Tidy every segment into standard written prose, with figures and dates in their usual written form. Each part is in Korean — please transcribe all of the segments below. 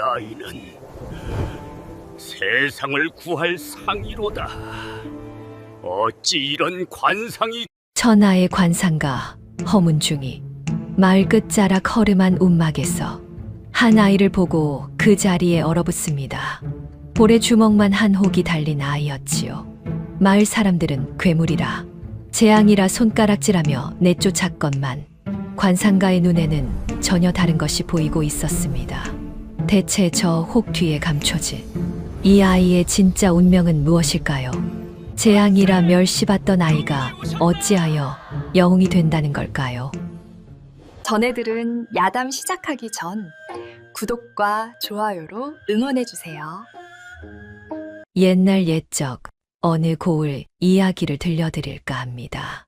아이는 세상을 구할 상이로다. 어찌 이런 관상이. 천하의 관상가 허문중이 마을 끝자락 허름한 움막에서 한 아이를 보고 그 자리에 얼어붙습니다. 볼에 주먹만 한 혹이 달린 아이였지요. 마을 사람들은 괴물이라 재앙이라 손가락질하며 내쫓았건만 관상가의 눈에는 전혀 다른 것이 보이고 있었습니다. 대체 저 혹 뒤에 감춰진 이 아이의 진짜 운명은 무엇일까요? 재앙이라 멸시받던 아이가 어찌하여 영웅이 된다는 걸까요? 전애들은 야담 시작하기 전 구독과 좋아요로 응원해주세요. 옛날 옛적 어느 고을 이야기를 들려드릴까 합니다.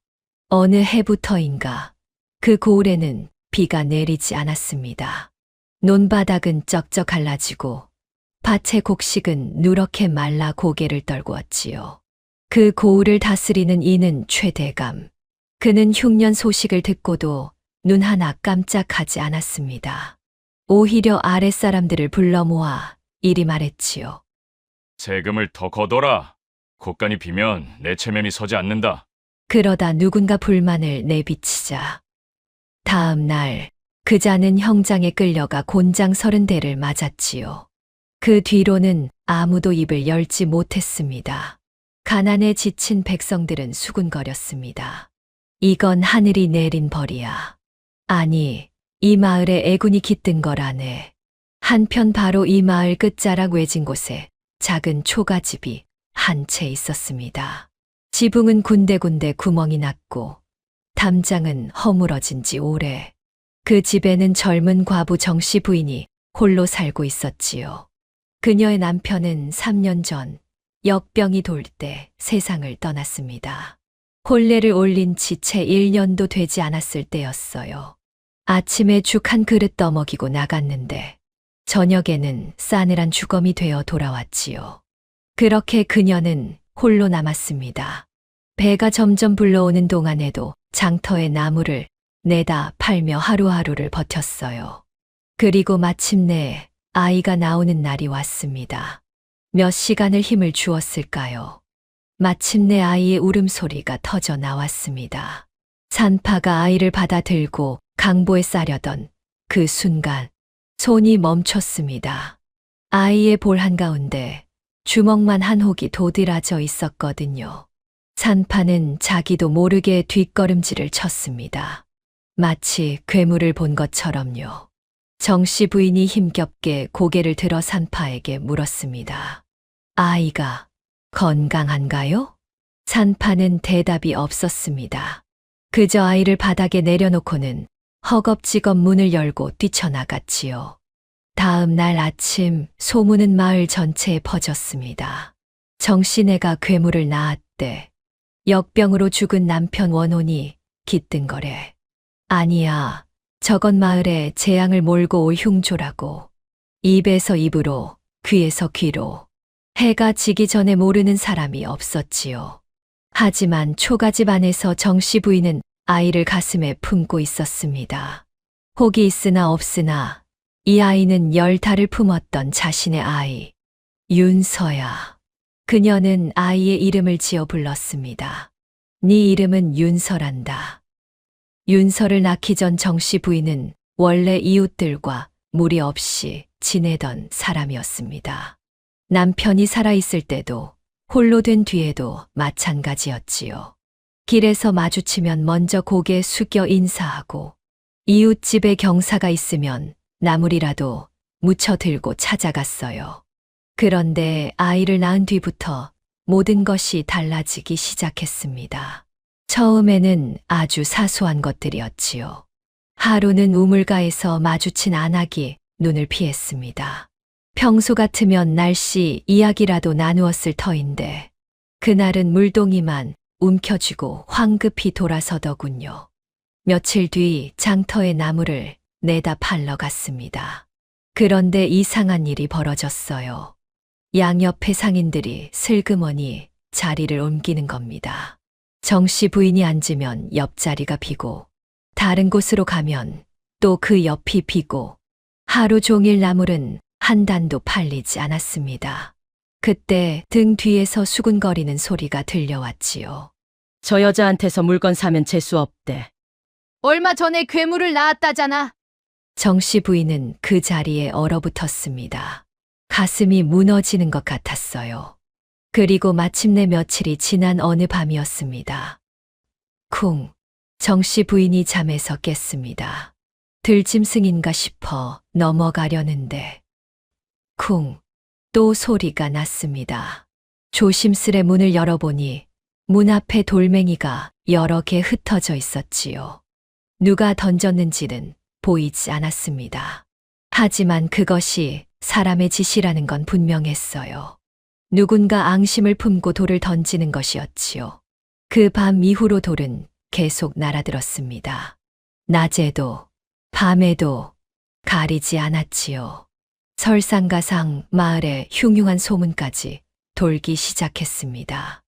어느 해부터인가 그 고을에는 비가 내리지 않았습니다. 논바닥은 쩍쩍 갈라지고 밭의 곡식은 누렇게 말라 고개를 떨구었지요. 그 고을을 다스리는 이는 최대감. 그는 흉년 소식을 듣고도 눈 하나 깜짝하지 않았습니다. 오히려 아랫사람들을 불러 모아 이리 말했지요. 세금을 더 걷어라. 곳간이 비면 내 체면이 서지 않는다. 그러다 누군가 불만을 내비치자 다음 날 그자는 형장에 끌려가 곤장 30대를 맞았지요. 그 뒤로는 아무도 입을 열지 못했습니다. 가난에 지친 백성들은 수군거렸습니다. 이건 하늘이 내린 벌이야. 아니, 이 마을에 애군이 깃든 거라네. 한편 바로 이 마을 끝자락 외진 곳에 작은 초가집이 한 채 있었습니다. 지붕은 군데군데 구멍이 났고 담장은 허물어진 지 오래. 그 집에는 젊은 과부 정씨 부인이 홀로 살고 있었지요. 그녀의 남편은 3년 전 역병이 돌 때 세상을 떠났습니다. 혼례를 올린 지 채 1년도 되지 않았을 때였어요. 아침에 죽 한 그릇 떠먹이고 나갔는데 저녁에는 싸늘한 주검이 되어 돌아왔지요. 그렇게 그녀는 홀로 남았습니다. 배가 점점 불러오는 동안에도 장터에 나무를 내다 팔며 하루하루를 버텼어요. 그리고 마침내 아이가 나오는 날이 왔습니다. 몇 시간을 힘을 주었을까요? 마침내 아이의 울음소리가 터져 나왔습니다. 산파가 아이를 받아들고 강보에 싸려던 그 순간 손이 멈췄습니다. 아이의 볼 한가운데 주먹만 한 혹이 도드라져 있었거든요. 산파는 자기도 모르게 뒷걸음질을 쳤습니다. 마치 괴물을 본 것처럼요. 정씨 부인이 힘겹게 고개를 들어 산파에게 물었습니다. 아이가 건강한가요? 산파는 대답이 없었습니다. 그저 아이를 바닥에 내려놓고는 허겁지겁 문을 열고 뛰쳐나갔지요. 다음 날 아침 소문은 마을 전체에 퍼졌습니다. 정씨네가 괴물을 낳았대. 역병으로 죽은 남편 원혼이 깃든 거래. 아니야, 저건 마을에 재앙을 몰고 올 흉조라고. 입에서 입으로, 귀에서 귀로. 해가 지기 전에 모르는 사람이 없었지요. 하지만 초가집 안에서 정씨 부인은 아이를 가슴에 품고 있었습니다. 혹이 있으나 없으나 이 아이는 10달을 품었던 자신의 아이, 윤서야. 그녀는 아이의 이름을 지어 불렀습니다. 네 이름은 윤서란다. 윤서를 낳기 전 정씨 부인은 원래 이웃들과 무리 없이 지내던 사람이었습니다. 남편이 살아있을 때도 홀로 된 뒤에도 마찬가지였지요. 길에서 마주치면 먼저 고개 숙여 인사하고 이웃집에 경사가 있으면 나물이라도 무쳐 들고 찾아갔어요. 그런데 아이를 낳은 뒤부터 모든 것이 달라지기 시작했습니다. 처음에는 아주 사소한 것들이었지요. 하루는 우물가에서 마주친 안악이 눈을 피했습니다. 평소 같으면 날씨 이야기라도 나누었을 터인데 그날은 물동이만 움켜쥐고 황급히 돌아서더군요. 며칠 뒤 장터의 나무를 내다 팔러 갔습니다. 그런데 이상한 일이 벌어졌어요. 양옆의 상인들이 슬그머니 자리를 옮기는 겁니다. 정씨 부인이 앉으면 옆자리가 비고 다른 곳으로 가면 또 그 옆이 비고 하루 종일 나물은 한 단도 팔리지 않았습니다. 그때 등 뒤에서 수군거리는 소리가 들려왔지요. 저 여자한테서 물건 사면 재수 없대. 얼마 전에 괴물을 낳았다잖아. 정씨 부인은 그 자리에 얼어붙었습니다. 가슴이 무너지는 것 같았어요. 그리고 마침내 며칠이 지난 어느 밤이었습니다. 쿵! 정씨 부인이 잠에서 깼습니다. 들짐승인가 싶어 넘어가려는데 쿵! 또 소리가 났습니다. 조심스레 문을 열어보니 문 앞에 돌멩이가 여러 개 흩어져 있었지요. 누가 던졌는지는 보이지 않았습니다. 하지만 그것이 사람의 짓이라는 건 분명했어요. 누군가 앙심을 품고 돌을 던지는 것이었지요. 그 밤 이후로 돌은 계속 날아들었습니다. 낮에도 밤에도 가리지 않았지요. 설상가상 마을에 흉흉한 소문까지 돌기 시작했습니다.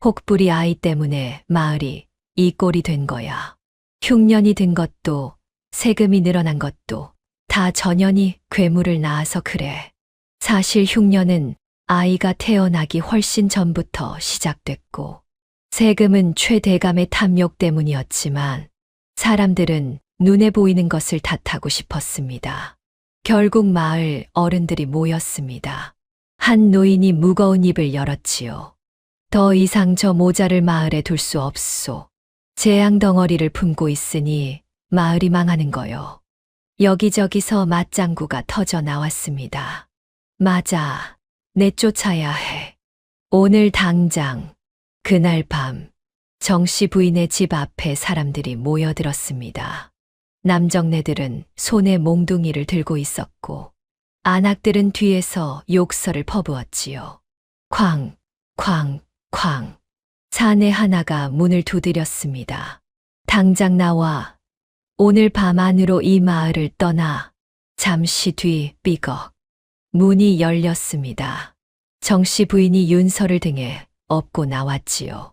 혹부리 아이 때문에 마을이 이 꼴이 된 거야. 흉년이 든 것도 세금이 늘어난 것도 다 전연이 괴물을 낳아서 그래. 사실 흉년은 아이가 태어나기 훨씬 전부터 시작됐고 세금은 최대감의 탐욕 때문이었지만 사람들은 눈에 보이는 것을 탓하고 싶었습니다. 결국 마을 어른들이 모였습니다. 한 노인이 무거운 입을 열었지요. 더 이상 저 모자를 마을에 둘 수 없소. 재앙 덩어리를 품고 있으니 마을이 망하는 거요. 여기저기서 맞장구가 터져 나왔습니다. 맞아, 내쫓아야 해. 오늘 당장, 그날 밤, 정씨 부인의 집 앞에 사람들이 모여들었습니다. 남정네들은 손에 몽둥이를 들고 있었고, 안악들은 뒤에서 욕설을 퍼부었지요. 쾅, 쾅, 쾅. 사내 하나가 문을 두드렸습니다. 당장 나와. 오늘 밤 안으로 이 마을을 떠나. 잠시 뒤 삐걱. 문이 열렸습니다. 정씨 부인이 윤서를 등에 업고 나왔지요.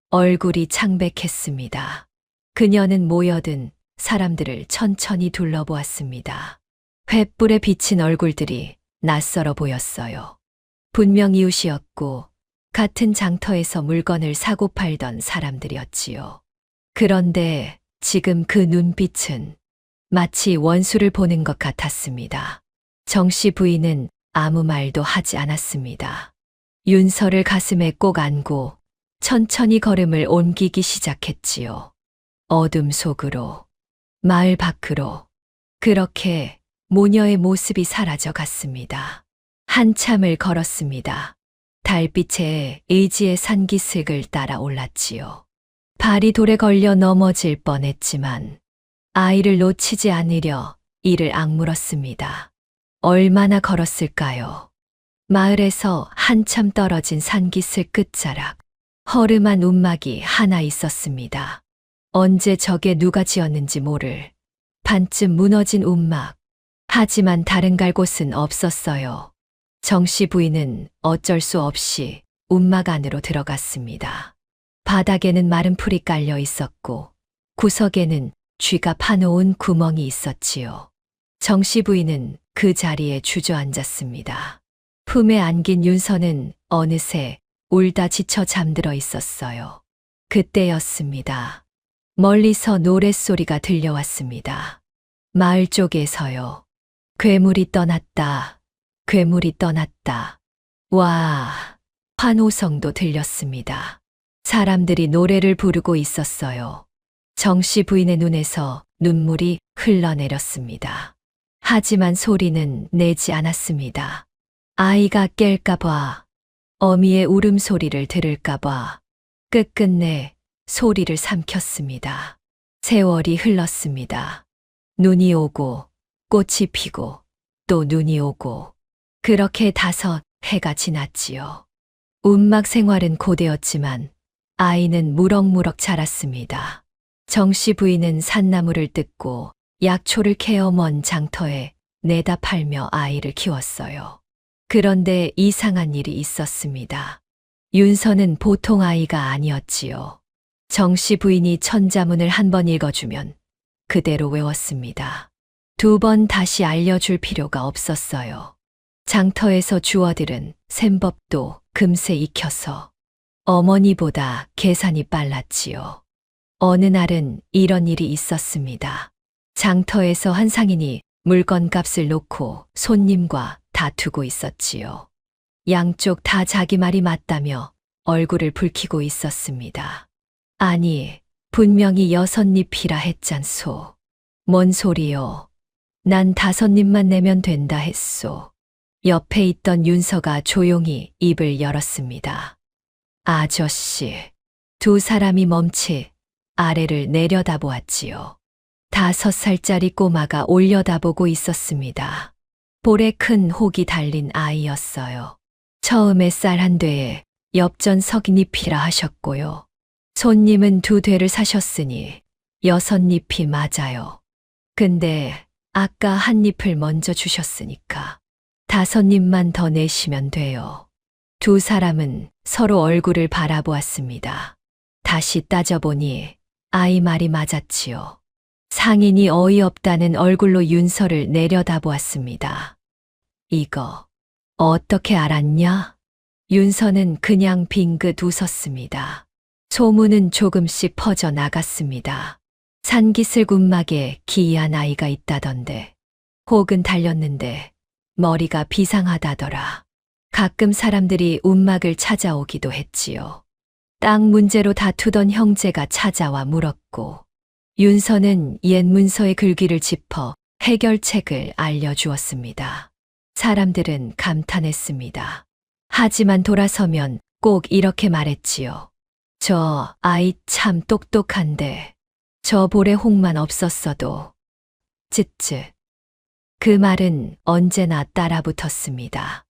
얼굴이 창백했습니다. 그녀는 모여든 사람들을 천천히 둘러보았습니다. 횃불에 비친 얼굴들이 낯설어 보였어요. 분명 이웃이었고 같은 장터에서 물건을 사고 팔던 사람들이었지요. 그런데 지금 그 눈빛은 마치 원수를 보는 것 같았습니다. 정씨 부인은 아무 말도 하지 않았습니다. 윤서를 가슴에 꼭 안고 천천히 걸음을 옮기기 시작했지요. 어둠 속으로, 마을 밖으로, 그렇게 모녀의 모습이 사라져 갔습니다. 한참을 걸었습니다. 달빛에 의지의 산기슭을 따라 올랐지요. 발이 돌에 걸려 넘어질 뻔했지만 아이를 놓치지 않으려 이를 악물었습니다. 얼마나 걸었을까요? 마을에서 한참 떨어진 산기슭 끝자락, 허름한 움막이 하나 있었습니다. 언제 저게 누가 지었는지 모를 반쯤 무너진 움막. 하지만 다른 갈 곳은 없었어요. 정씨 부인은 어쩔 수 없이 움막 안으로 들어갔습니다. 바닥에는 마른 풀이 깔려 있었고 구석에는 쥐가 파놓은 구멍이 있었지요. 정씨 부인은 그 자리에 주저앉았습니다. 품에 안긴 윤서는 어느새 울다 지쳐 잠들어 있었어요. 그때였습니다. 멀리서 노랫소리가 들려왔습니다. 마을 쪽에서요. 괴물이 떠났다. 괴물이 떠났다. 와, 환호성도 들렸습니다. 사람들이 노래를 부르고 있었어요. 정씨 부인의 눈에서 눈물이 흘러내렸습니다. 하지만 소리는 내지 않았습니다. 아이가 깰까봐, 어미의 울음소리를 들을까봐 끝끝내 소리를 삼켰습니다. 세월이 흘렀습니다. 눈이 오고 꽃이 피고 또 눈이 오고 그렇게 5해가 지났지요. 움막 생활은 고되었지만 아이는 무럭무럭 자랐습니다. 정씨 부인은 산나물을 뜯고 약초를 캐어 먼 장터에 내다 팔며 아이를 키웠어요. 그런데 이상한 일이 있었습니다. 윤서는 보통 아이가 아니었지요. 정씨 부인이 천자문을 한 번 읽어주면 그대로 외웠습니다. 2번 다시 알려줄 필요가 없었어요. 장터에서 주워들은 셈법도 금세 익혀서 어머니보다 계산이 빨랐지요. 어느 날은 이런 일이 있었습니다. 장터에서 한 상인이 물건값을 놓고 손님과 다투고 있었지요. 양쪽 다 자기 말이 맞다며 얼굴을 붉히고 있었습니다. 아니, 분명히 6잎이라 했잖소. 뭔 소리요? 난 5잎만 내면 된다 했소. 옆에 있던 윤서가 조용히 입을 열었습니다. 아저씨, 두 사람이 멈치 아래를 내려다보았지요. 5살짜리 꼬마가 올려다보고 있었습니다. 볼에 큰 혹이 달린 아이였어요. 처음에 쌀 한 되에 엽전 석잎이라 하셨고요. 손님은 2되를 사셨으니 6잎이 맞아요. 근데 아까 한 잎을 먼저 주셨으니까 5잎만 더 내시면 돼요. 두 사람은 서로 얼굴을 바라보았습니다. 다시 따져보니 아이 말이 맞았지요. 상인이 어이없다는 얼굴로 윤서를 내려다보았습니다. 이거 어떻게 알았냐? 윤서는 그냥 빙긋 웃었습니다. 소문은 조금씩 퍼져나갔습니다. 산기슭 움막에 기이한 아이가 있다던데, 혹은 달렸는데 머리가 비상하다더라. 가끔 사람들이 움막을 찾아오기도 했지요. 땅 문제로 다투던 형제가 찾아와 물었고, 윤서는 옛 문서의 글귀를 짚어 해결책을 알려주었습니다. 사람들은 감탄했습니다. 하지만 돌아서면 꼭 이렇게 말했지요. 저 아이 참 똑똑한데 저 볼에 혹만 없었어도. 쯧쯧. 그 말은 언제나 따라붙었습니다.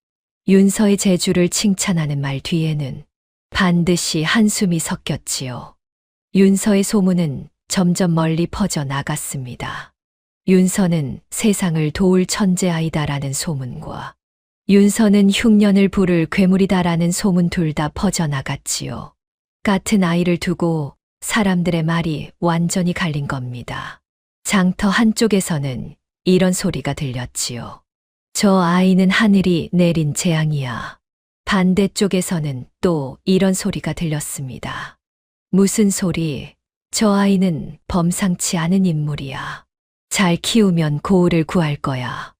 윤서의 재주를 칭찬하는 말 뒤에는 반드시 한숨이 섞였지요. 윤서의 소문은 점점 멀리 퍼져 나갔습니다. 윤서는 세상을 도울 천재아이다라는 소문과 윤서는 흉년을 부를 괴물이다라는 소문 둘 다 퍼져나갔지요. 같은 아이를 두고 사람들의 말이 완전히 갈린 겁니다. 장터 한쪽에서는 이런 소리가 들렸지요. 저 아이는 하늘이 내린 재앙이야. 반대쪽에서는 또 이런 소리가 들렸습니다. 무슨 소리? 저 아이는 범상치 않은 인물이야. 잘 키우면 고을을 구할 거야.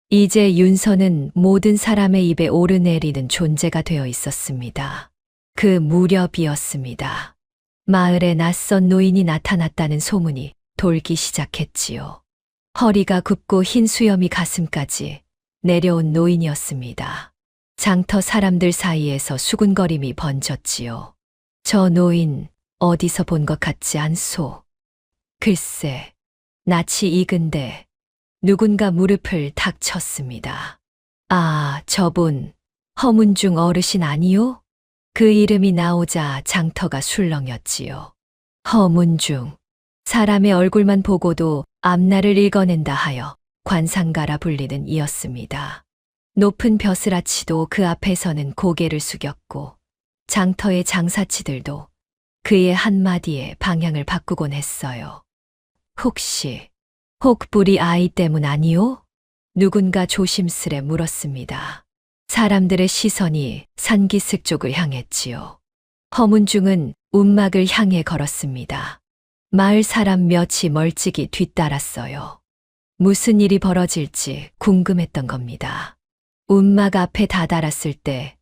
이제 윤서는 모든 사람의 입에 오르내리는 존재가 되어 있었습니다. 그 무렵이었습니다. 마을에 낯선 노인이 나타났다는 소문이 돌기 시작했지요. 허리가 굽고 흰 수염이 가슴까지 내려온 노인이었습니다. 장터 사람들 사이에서 수군거림이 번졌지요. 저 노인 어디서 본 것 같지 않소? 글쎄, 낯이 익은데 누군가 무릎을 탁 쳤습니다. 아, 저분 허문중 어르신 아니요? 그 이름이 나오자 장터가 술렁였지요. 허문중. 사람의 얼굴만 보고도 앞날을 읽어낸다 하여 관상가라 불리는 이였습니다. 높은 벼슬아치도 그 앞에서는 고개를 숙였고 장터의 장사치들도 그의 한마디에 방향을 바꾸곤 했어요. 혹시 혹부리 아이 때문 아니오? 누군가 조심스레 물었습니다. 사람들의 시선이 산기슭 쪽을 향했지요. 허문중은 움막을 향해 걸었습니다. 마을 사람 몇이 멀찍이 뒤따랐어요. 무슨 일이 벌어질지 궁금했던 겁니다. 움막 앞에 다다랐을 때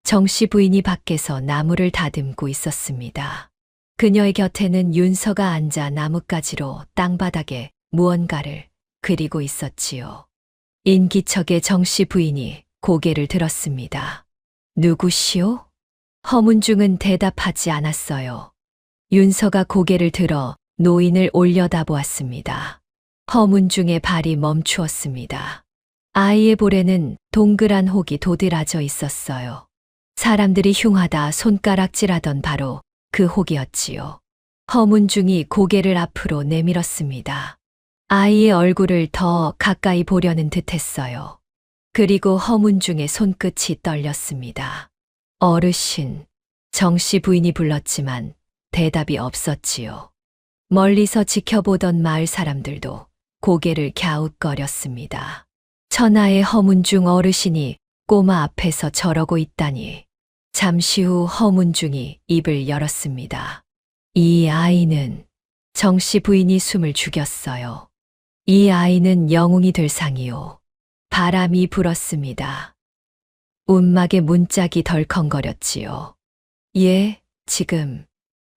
정씨 부인이 밖에서 나무를 다듬고 있었습니다. 그녀의 곁에는 윤서가 앉아 나뭇가지로 땅바닥에 무언가를 그리고 있었지요. 인기척의 정씨 부인이 고개를 들었습니다. 누구시오? 허문중은 대답하지 않았어요. 윤서가 고개를 들어 노인을 올려다보았습니다. 허문중의 발이 멈추었습니다. 아이의 볼에는 동그란 혹이 도드라져 있었어요. 사람들이 흉하다 손가락질하던 바로 그 혹이었지요. 허문중이 고개를 앞으로 내밀었습니다. 아이의 얼굴을 더 가까이 보려는 듯했어요. 그리고 허문중의 손끝이 떨렸습니다. 어르신, 정씨 부인이 불렀지만 대답이 없었지요. 멀리서 지켜보던 마을 사람들도 고개를 갸웃거렸습니다. 천하의 허문중 어르신이 꼬마 앞에서 저러고 있다니. 잠시 후 허문중이 입을 열었습니다. 이 아이는 정씨 부인이 숨을 죽였어요. 이 아이는 영웅이 될 상이요. 바람이 불었습니다. 움막에 문짝이 덜컹거렸지요. 예, 지금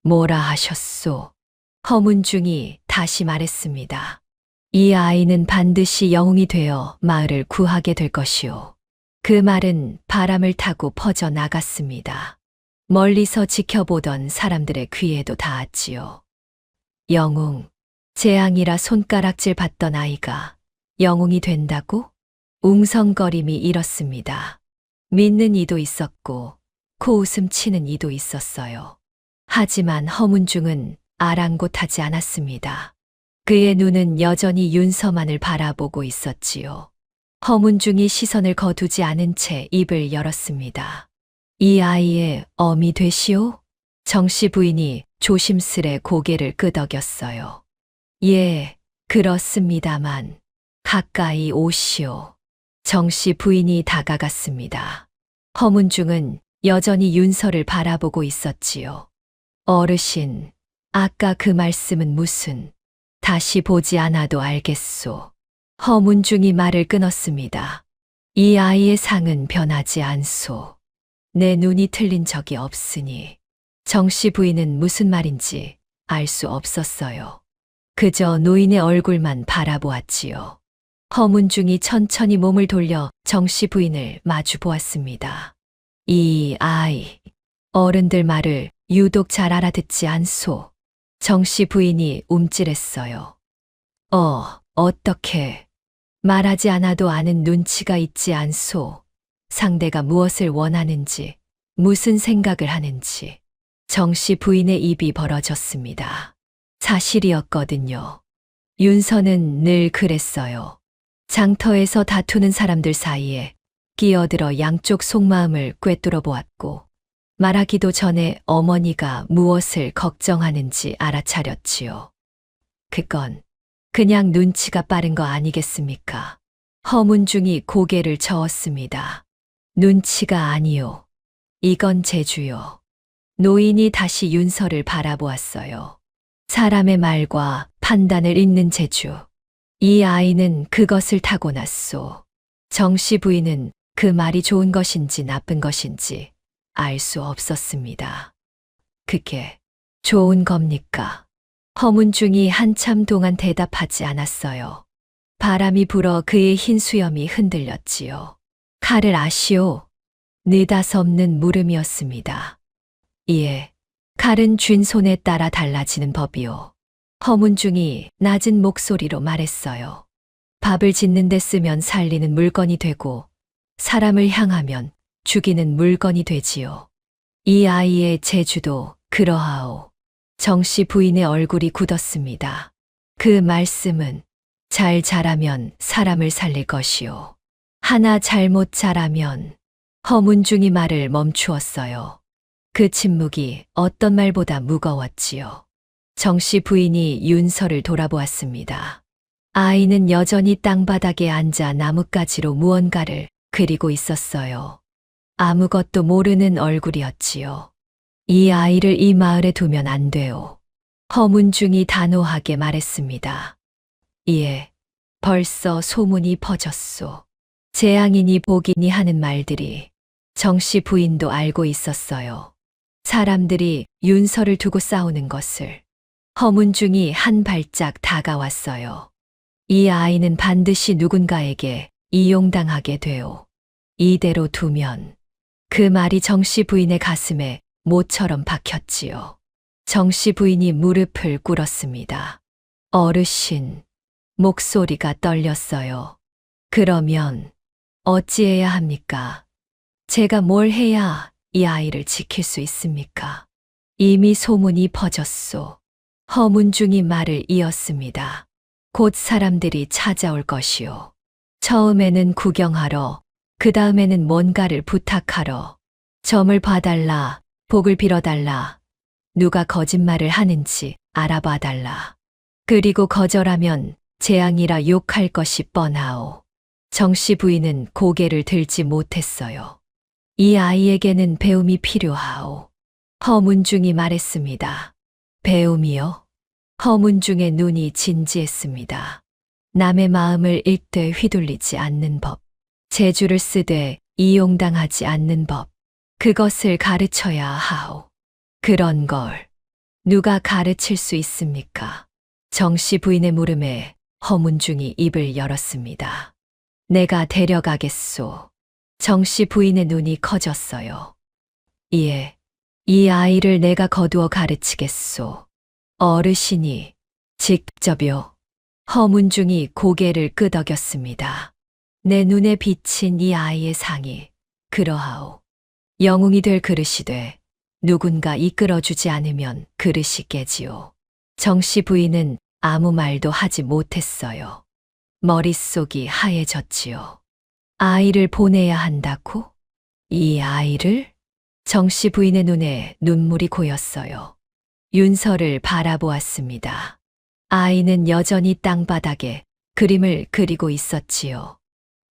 뭐라 하셨소? 허문중이 다시 말했습니다. 이 아이는 반드시 영웅이 되어 마을을 구하게 될 것이요. 그 말은 바람을 타고 퍼져 나갔습니다. 멀리서 지켜보던 사람들의 귀에도 닿았지요. 영웅, 재앙이라 손가락질 받던 아이가 영웅이 된다고? 웅성거림이 일었습니다. 믿는 이도 있었고 코웃음 치는 이도 있었어요. 하지만 허문중은 아랑곳하지 않았습니다. 그의 눈은 여전히 윤서만을 바라보고 있었지요. 허문중이 시선을 거두지 않은 채 입을 열었습니다. 이 아이의 어미 되시오? 정씨 부인이 조심스레 고개를 끄덕였어요. 예, 그렇습니다만 가까이 오시오. 정씨 부인이 다가갔습니다. 허문중은 여전히 윤서를 바라보고 있었지요. 어르신, 아까 그 말씀은 무슨, 다시 보지 않아도 알겠소. 허문중이 말을 끊었습니다. 이 아이의 상은 변하지 않소. 내 눈이 틀린 적이 없으니 정씨 부인은 무슨 말인지 알 수 없었어요. 그저 노인의 얼굴만 바라보았지요. 허문중이 천천히 몸을 돌려 정씨 부인을 마주 보았습니다. 이 아이, 어른들 말을 유독 잘 알아듣지 않소. 정씨 부인이 움찔했어요. 어떻게 말하지 않아도 아는 눈치가 있지 않소. 상대가 무엇을 원하는지, 무슨 생각을 하는지. 정씨 부인의 입이 벌어졌습니다. 사실이었거든요. 윤서는 늘 그랬어요. 장터에서 다투는 사람들 사이에 끼어들어 양쪽 속마음을 꿰뚫어 보았고, 말하기도 전에 어머니가 무엇을 걱정하는지 알아차렸지요. 그건 그냥 눈치가 빠른 거 아니겠습니까? 허문중이 고개를 저었습니다. 눈치가 아니요. 이건 재주요. 노인이 다시 윤서를 바라보았어요. 사람의 말과 판단을 읽는 재주. 이 아이는 그것을 타고났소. 정씨 부인은 그 말이 좋은 것인지 나쁜 것인지 알 수 없었습니다. 그게 좋은 겁니까? 허문중이 한참 동안 대답하지 않았어요. 바람이 불어 그의 흰 수염이 흔들렸지요. 칼을 아시오? 느닷없는 물음이었습니다. 예, 칼은 쥔 손에 따라 달라지는 법이요. 허문중이 낮은 목소리로 말했어요. 밥을 짓는 데 쓰면 살리는 물건이 되고 사람을 향하면 죽이는 물건이 되지요. 이 아이의 재주도 그러하오. 정씨 부인의 얼굴이 굳었습니다. 그 말씀은 잘 자라면 사람을 살릴 것이요. 하나 잘못 자라면. 허문중이 말을 멈추었어요. 그 침묵이 어떤 말보다 무거웠지요. 정씨 부인이 윤서를 돌아보았습니다. 아이는 여전히 땅바닥에 앉아 나뭇가지로 무언가를 그리고 있었어요. 아무것도 모르는 얼굴이었지요. 이 아이를 이 마을에 두면 안 돼요. 허문중이 단호하게 말했습니다. 예, 벌써 소문이 퍼졌소. 재앙이니 복이니 하는 말들이 정씨 부인도 알고 있었어요. 사람들이 윤서를 두고 싸우는 것을. 허문중이 한 발짝 다가왔어요. 이 아이는 반드시 누군가에게 이용당하게 돼요. 이대로 두면. 그 말이 정씨 부인의 가슴에 모처럼 박혔지요. 정씨 부인이 무릎을 꿇었습니다. 어르신, 목소리가 떨렸어요. 그러면 어찌해야 합니까? 제가 뭘 해야 이 아이를 지킬 수 있습니까? 이미 소문이 퍼졌소. 허문중이 말을 이었습니다. 곧 사람들이 찾아올 것이요. 처음에는 구경하러, 그 다음에는 뭔가를 부탁하러, 점을 봐달라, 복을 빌어달라, 누가 거짓말을 하는지 알아봐달라. 그리고 거절하면 재앙이라 욕할 것이 뻔하오. 정씨 부인은 고개를 들지 못했어요. 이 아이에게는 배움이 필요하오. 허문중이 말했습니다. 배움이요? 허문중의 눈이 진지했습니다. 남의 마음을 일대 휘둘리지 않는 법, 재주를 쓰되 이용당하지 않는 법, 그것을 가르쳐야 하오. 그런 걸 누가 가르칠 수 있습니까? 정씨 부인의 물음에 허문중이 입을 열었습니다. 내가 데려가겠소. 정씨 부인의 눈이 커졌어요. 예, 이 아이를 내가 거두어 가르치겠소. 어르신이 직접요. 허문중이 고개를 끄덕였습니다. 내 눈에 비친 이 아이의 상이 그러하오. 영웅이 될 그릇이 돼 누군가 이끌어주지 않으면 그릇이 깨지요. 정씨 부인은 아무 말도 하지 못했어요. 머릿속이 하얘졌지요. 아이를 보내야 한다고? 이 아이를? 정씨 부인의 눈에 눈물이 고였어요. 윤서를 바라보았습니다. 아이는 여전히 땅바닥에 그림을 그리고 있었지요.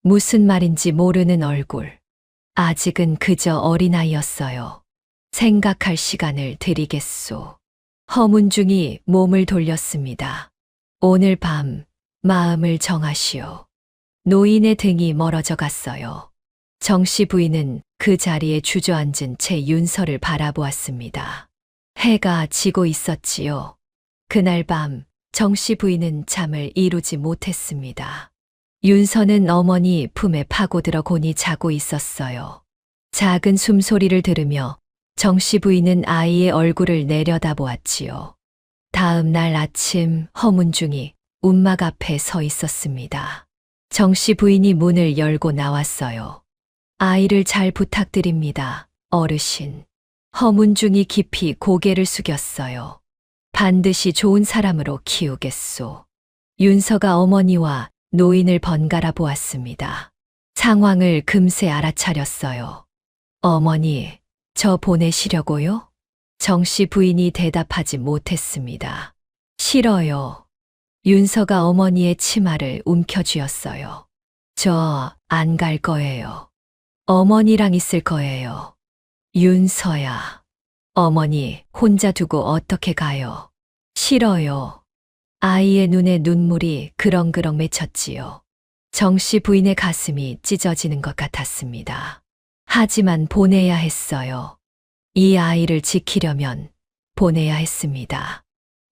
무슨 말인지 모르는 얼굴. 아직은 그저 어린아이였어요. 생각할 시간을 드리겠소. 허문중이 몸을 돌렸습니다. 오늘 밤 마음을 정하시오. 노인의 등이 멀어져 갔어요. 정씨 부인은 그 자리에 주저앉은 채 윤서를 바라보았습니다. 해가 지고 있었지요. 그날 밤 정씨 부인은 잠을 이루지 못했습니다. 윤서는 어머니 품에 파고들어 곤히 자고 있었어요. 작은 숨소리를 들으며 정씨 부인은 아이의 얼굴을 내려다보았지요. 다음 날 아침 허문중이 움막 앞에 서 있었습니다. 정씨 부인이 문을 열고 나왔어요. 아이를 잘 부탁드립니다, 어르신. 허문중이 깊이 고개를 숙였어요. 반드시 좋은 사람으로 키우겠소. 윤서가 어머니와 노인을 번갈아 보았습니다. 상황을 금세 알아차렸어요. 어머니, 저 보내시려고요? 정씨 부인이 대답하지 못했습니다. 싫어요. 윤서가 어머니의 치마를 움켜쥐었어요. 저 안 갈 거예요. 어머니랑 있을 거예요. 윤서야. 어머니 혼자 두고 어떻게 가요? 싫어요. 아이의 눈에 눈물이 그렁그렁 맺혔지요. 정씨 부인의 가슴이 찢어지는 것 같았습니다. 하지만 보내야 했어요. 이 아이를 지키려면 보내야 했습니다.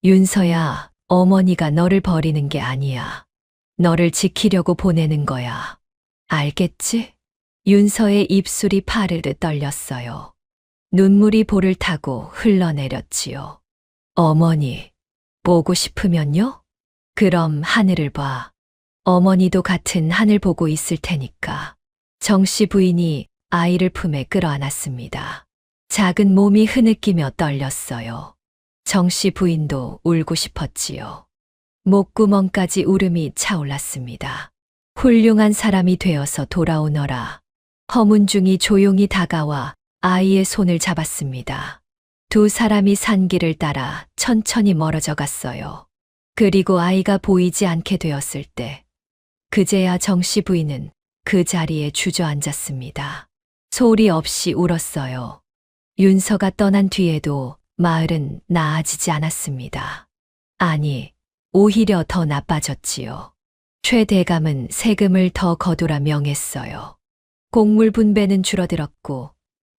윤서야, 어머니가 너를 버리는 게 아니야. 너를 지키려고 보내는 거야. 알겠지? 윤서의 입술이 파르르 떨렸어요. 눈물이 볼을 타고 흘러내렸지요. 어머니, 보고 싶으면요? 그럼 하늘을 봐. 어머니도 같은 하늘 보고 있을 테니까. 정씨 부인이 아이를 품에 끌어안았습니다. 작은 몸이 흐느끼며 떨렸어요. 정씨 부인도 울고 싶었지요. 목구멍까지 울음이 차올랐습니다. 훌륭한 사람이 되어서 돌아오너라. 허문중이 조용히 다가와 아이의 손을 잡았습니다. 두 사람이 산길을 따라 천천히 멀어져 갔어요. 그리고 아이가 보이지 않게 되었을 때, 그제야 정씨 부인은 그 자리에 주저앉았습니다. 소리 없이 울었어요. 윤서가 떠난 뒤에도 마을은 나아지지 않았습니다. 아니, 오히려 더 나빠졌지요. 최 대감은 세금을 더 거두라 명했어요. 곡물 분배는 줄어들었고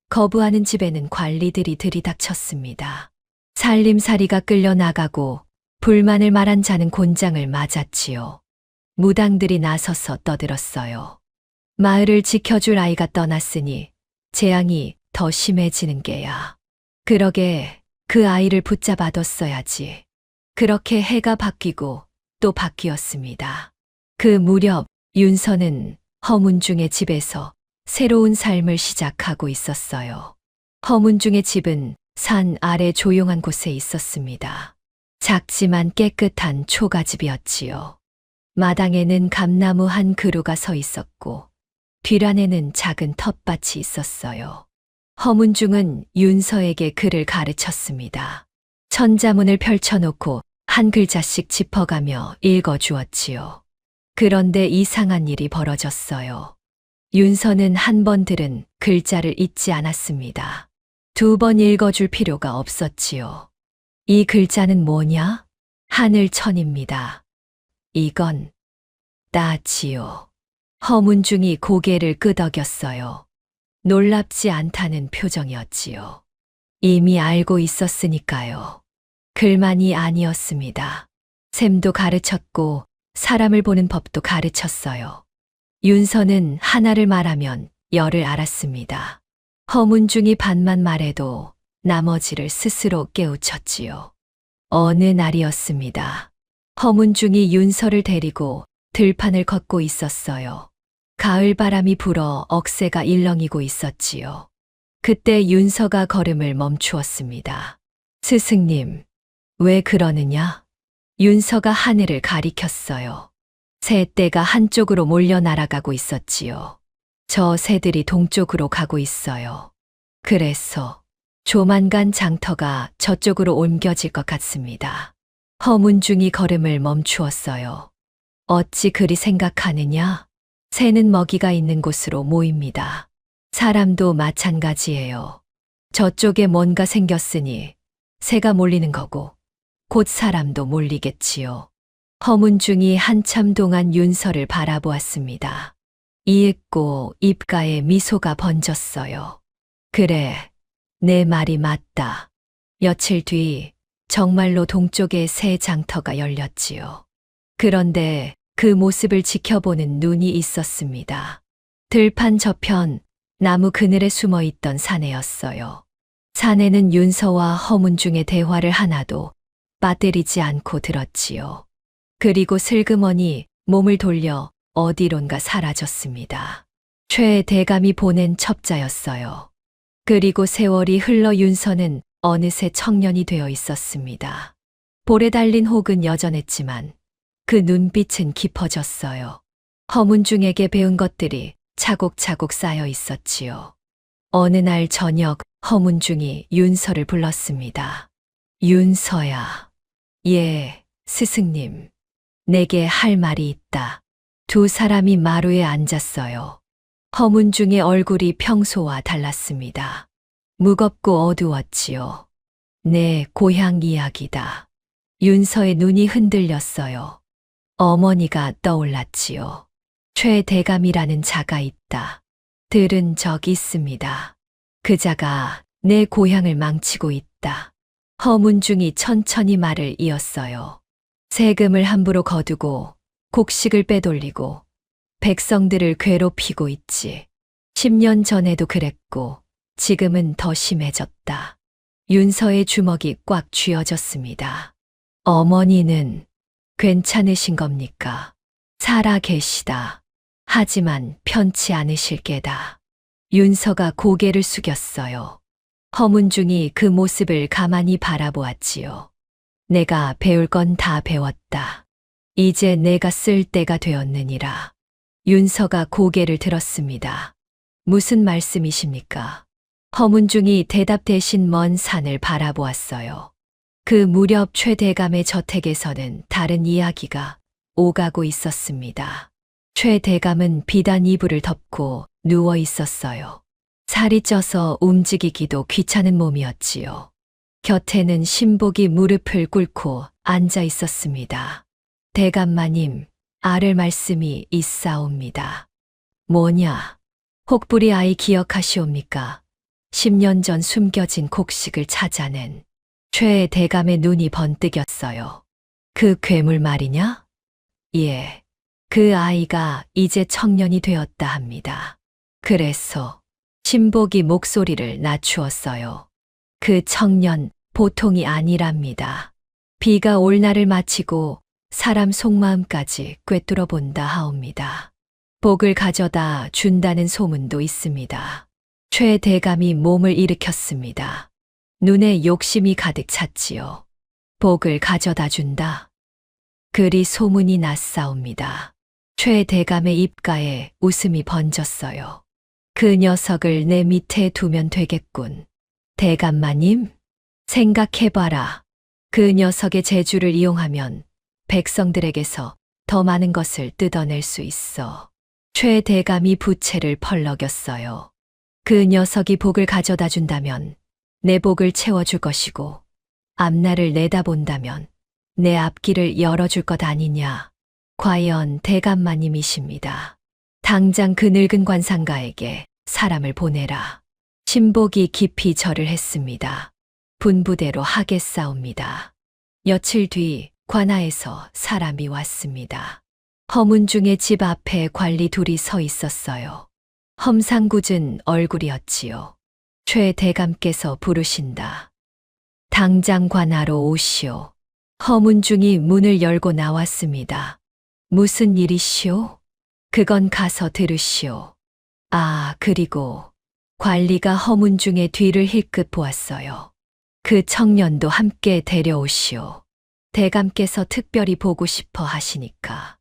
거부하는 집에는 관리들이 들이닥쳤습니다. 살림살이가 끌려나가고 불만을 말한 자는 곤장을 맞았지요. 무당들이 나서서 떠들었어요. 마을을 지켜줄 아이가 떠났으니 재앙이 더 심해지는 게야. 그러게 그 아이를 붙잡아뒀어야지. 그렇게 해가 바뀌고 또 바뀌었습니다. 그 무렵 윤서는 허문중의 집에서 새로운 삶을 시작하고 있었어요. 허문중의 집은 산 아래 조용한 곳에 있었습니다. 작지만 깨끗한 초가집이었지요. 마당에는 감나무 한 그루가 서 있었고 뒤란에는 작은 텃밭이 있었어요. 허문중은 윤서에게 글을 가르쳤습니다. 천자문을 펼쳐놓고 한 글자씩 짚어가며 읽어주었지요. 그런데 이상한 일이 벌어졌어요. 윤서는 한 번 들은 글자를 잊지 않았습니다. 2번 읽어줄 필요가 없었지요. 이 글자는 뭐냐? 하늘천입니다. 이건 따지요. 허문중이 고개를 끄덕였어요. 놀랍지 않다는 표정이었지요. 이미 알고 있었으니까요. 글만이 아니었습니다. 셈도 가르쳤고 사람을 보는 법도 가르쳤어요. 윤서는 하나를 말하면 열을 알았습니다. 허문중이 반만 말해도 나머지를 스스로 깨우쳤지요. 어느 날이었습니다. 허문중이 윤서를 데리고 들판을 걷고 있었어요. 가을 바람이 불어 억새가 일렁이고 있었지요. 그때 윤서가 걸음을 멈추었습니다. 스승님, 왜 그러느냐? 윤서가 하늘을 가리켰어요. 새 떼가 한쪽으로 몰려 날아가고 있었지요. 저 새들이 동쪽으로 가고 있어요. 그래서 조만간 장터가 저쪽으로 옮겨질 것 같습니다. 허문중이 걸음을 멈추었어요. 어찌 그리 생각하느냐? 새는 먹이가 있는 곳으로 모입니다. 사람도 마찬가지예요. 저쪽에 뭔가 생겼으니 새가 몰리는 거고 곧 사람도 몰리겠지요. 허문중이 한참 동안 윤서를 바라보았습니다. 이윽고 입가에 미소가 번졌어요. 그래, 내 말이 맞다. 며칠 뒤 정말로 동쪽에 새 장터가 열렸지요. 그런데 그 모습을 지켜보는 눈이 있었습니다. 들판 저편 나무 그늘에 숨어 있던 사내였어요. 사내는 윤서와 허문중의 대화를 하나도 빠뜨리지 않고 들었지요. 그리고 슬그머니 몸을 돌려 어디론가 사라졌습니다. 최 대감이 보낸 첩자였어요. 그리고 세월이 흘러 윤서는 어느새 청년이 되어 있었습니다. 볼에 달린 혹은 여전했지만 그 눈빛은 깊어졌어요. 허문중에게 배운 것들이 차곡차곡 쌓여 있었지요. 어느 날 저녁 허문중이 윤서를 불렀습니다. 윤서야. 예, 스승님. 내게 할 말이 있다. 2 사람이 마루에 앉았어요. 허문중의 얼굴이 평소와 달랐습니다. 무겁고 어두웠지요. 내 고향 이야기다. 윤서의 눈이 흔들렸어요. 어머니가 떠올랐지요. 최 대감이라는 자가 있다. 들은 적 있습니다. 그 자가 내 고향을 망치고 있다. 허문중이 천천히 말을 이었어요. 세금을 함부로 거두고 곡식을 빼돌리고 백성들을 괴롭히고 있지. 10년 전에도 그랬고 지금은 더 심해졌다. 윤서의 주먹이 꽉 쥐어졌습니다. 어머니는 괜찮으신 겁니까? 살아 계시다. 하지만 편치 않으실 게다. 윤서가 고개를 숙였어요. 허문중이 그 모습을 가만히 바라보았지요. 내가 배울 건 다 배웠다. 이제 내가 쓸 때가 되었느니라. 윤서가 고개를 들었습니다. 무슨 말씀이십니까? 허문중이 대답 대신 먼 산을 바라보았어요. 그 무렵 최 대감의 저택에서는 다른 이야기가 오가고 있었습니다. 최 대감은 비단 이불을 덮고 누워 있었어요. 살이 쪄서 움직이기도 귀찮은 몸이었지요. 곁에는 신복이 무릎을 꿇고 앉아 있었습니다. 대감마님, 아를 말씀이 있사옵니다. 뭐냐? 혹부리 아이 기억하시옵니까? 10년 전 숨겨진 곡식을 찾아낸 최 대감의 눈이 번뜩였어요. 그 괴물 말이냐? 예, 그 아이가 이제 청년이 되었다 합니다. 그래서 신복이 목소리를 낮추었어요. 그 청년 보통이 아니랍니다. 비가 올 날을 마치고 사람 속마음까지 꿰뚫어 본다 하옵니다. 복을 가져다 준다는 소문도 있습니다. 최 대감이 몸을 일으켰습니다. 눈에 욕심이 가득 찼지요. 복을 가져다 준다. 그리 소문이 났사옵니다. 최 대감의 입가에 웃음이 번졌어요. 그 녀석을 내 밑에 두면 되겠군. 대감마님, 생각해봐라. 그 녀석의 재주를 이용하면 백성들에게서 더 많은 것을 뜯어낼 수 있어. 최 대감이 부채를 펄럭였어요. 그 녀석이 복을 가져다 준다면 내 복을 채워줄 것이고 앞날을 내다본다면 내 앞길을 열어줄 것 아니냐. 과연 대감마님이십니다. 당장 그 늙은 관상가에게 사람을 보내라. 신복이 깊이 절을 했습니다. 분부대로 하겠사옵니다. 며칠 뒤 관하에서 사람이 왔습니다. 허문중의 집 앞에 관리 둘이 서 있었어요. 험상궂은 얼굴이었지요. 최 대감께서 부르신다. 당장 관하로 오시오. 허문중이 문을 열고 나왔습니다. 무슨 일이시오? 그건 가서 들으시오. 아, 그리고 관리가 허문중의 뒤를 힐끗 보았어요. 그 청년도 함께 데려오시오. 대감께서 특별히 보고 싶어 하시니까.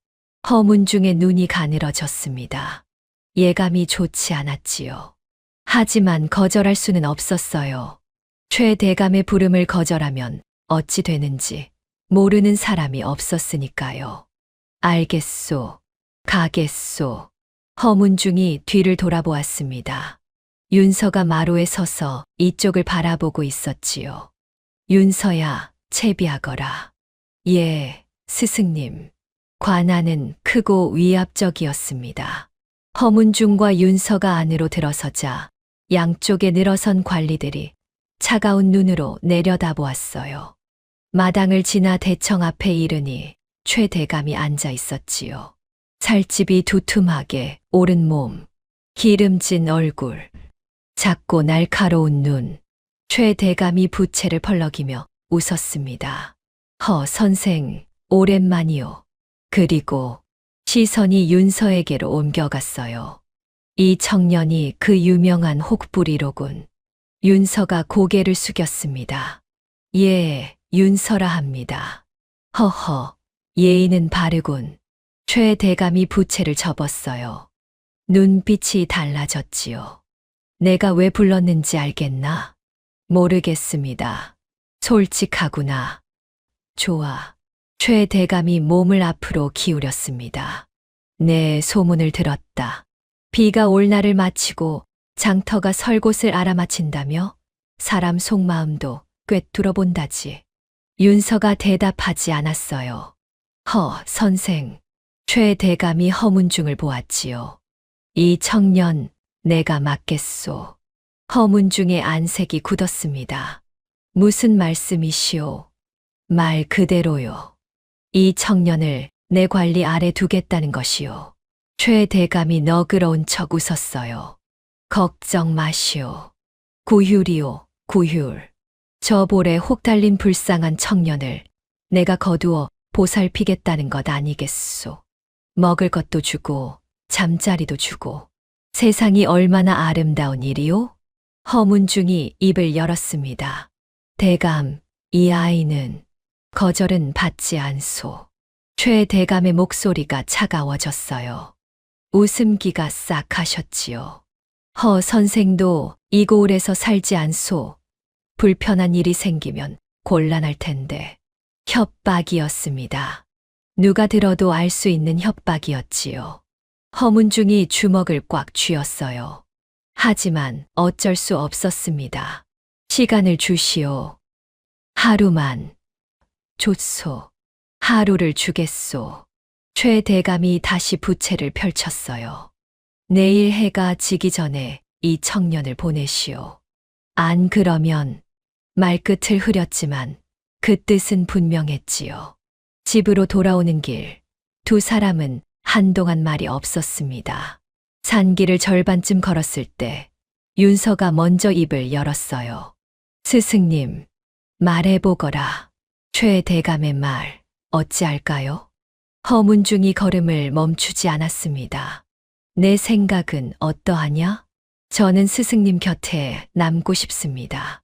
허문중의 눈이 가늘어졌습니다. 예감이 좋지 않았지요. 하지만 거절할 수는 없었어요. 최 대감의 부름을 거절하면 어찌 되는지 모르는 사람이 없었으니까요. 알겠소. 가겠소. 허문중이 뒤를 돌아보았습니다. 윤서가 마루에 서서 이쪽을 바라보고 있었지요. 윤서야, 채비하거라. 예, 스승님. 관하는 크고 위압적이었습니다. 허문중과 윤서가 안으로 들어서자 양쪽에 늘어선 관리들이 차가운 눈으로 내려다보았어요. 마당을 지나 대청 앞에 이르니 최 대감이 앉아 있었지요. 살집이 두툼하게 오른 몸, 기름진 얼굴, 작고 날카로운 눈. 최 대감이 부채를 펄럭이며 웃었습니다. 허 선생, 오랜만이요. 그리고 시선이 윤서에게로 옮겨갔어요. 이 청년이 그 유명한 혹부리로군. 윤서가 고개를 숙였습니다. 예, 윤서라 합니다. 허허, 예의는 바르군. 최 대감이 부채를 접었어요. 눈빛이 달라졌지요. 내가 왜 불렀는지 알겠나? 모르겠습니다. 솔직하구나. 좋아. 최 대감이 몸을 앞으로 기울였습니다. 네, 소문을 들었다. 비가 올 날을 마치고 장터가 설 곳을 알아맞힌다며 사람 속마음도 꿰뚫어 본다지. 윤서가 대답하지 않았어요. 허, 선생. 최 대감이 허문중을 보았지요. 이 청년 내가 맡겠소. 허문중의 안색이 굳었습니다. 무슨 말씀이시오? 말 그대로요. 이 청년을 내 관리 아래 두겠다는 것이요. 최 대감이 너그러운 척 웃었어요. 걱정 마시오. 구휼이요, 구휼. 저 볼에 혹 달린 불쌍한 청년을 내가 거두어 보살피겠다는 것 아니겠소. 먹을 것도 주고 잠자리도 주고 세상이 얼마나 아름다운 일이요? 허문중이 입을 열었습니다. 대감, 이 아이는 거절은 받지 않소. 최 대감의 목소리가 차가워졌어요. 웃음기가 싹 하셨지요. 허 선생도 이 고을에서 살지 않소. 불편한 일이 생기면 곤란할 텐데. 협박이었습니다. 누가 들어도 알 수 있는 협박이었지요. 허문중이 주먹을 꽉 쥐었어요. 하지만 어쩔 수 없었습니다. 시간을 주시오. 하루만. 좋소. 하루를 주겠소. 최 대감이 다시 부채를 펼쳤어요. 내일 해가 지기 전에 이 청년을 보내시오. 안 그러면 말끝을 흐렸지만 그 뜻은 분명했지요. 집으로 돌아오는 길, 두 사람은 한동안 말이 없었습니다. 산길을 절반쯤 걸었을 때 윤서가 먼저 입을 열었어요. 스승님, 말해보거라. 최 대감의 말 어찌할까요? 허문중이 걸음을 멈추지 않았습니다. 내 생각은 어떠하냐? 저는 스승님 곁에 남고 싶습니다.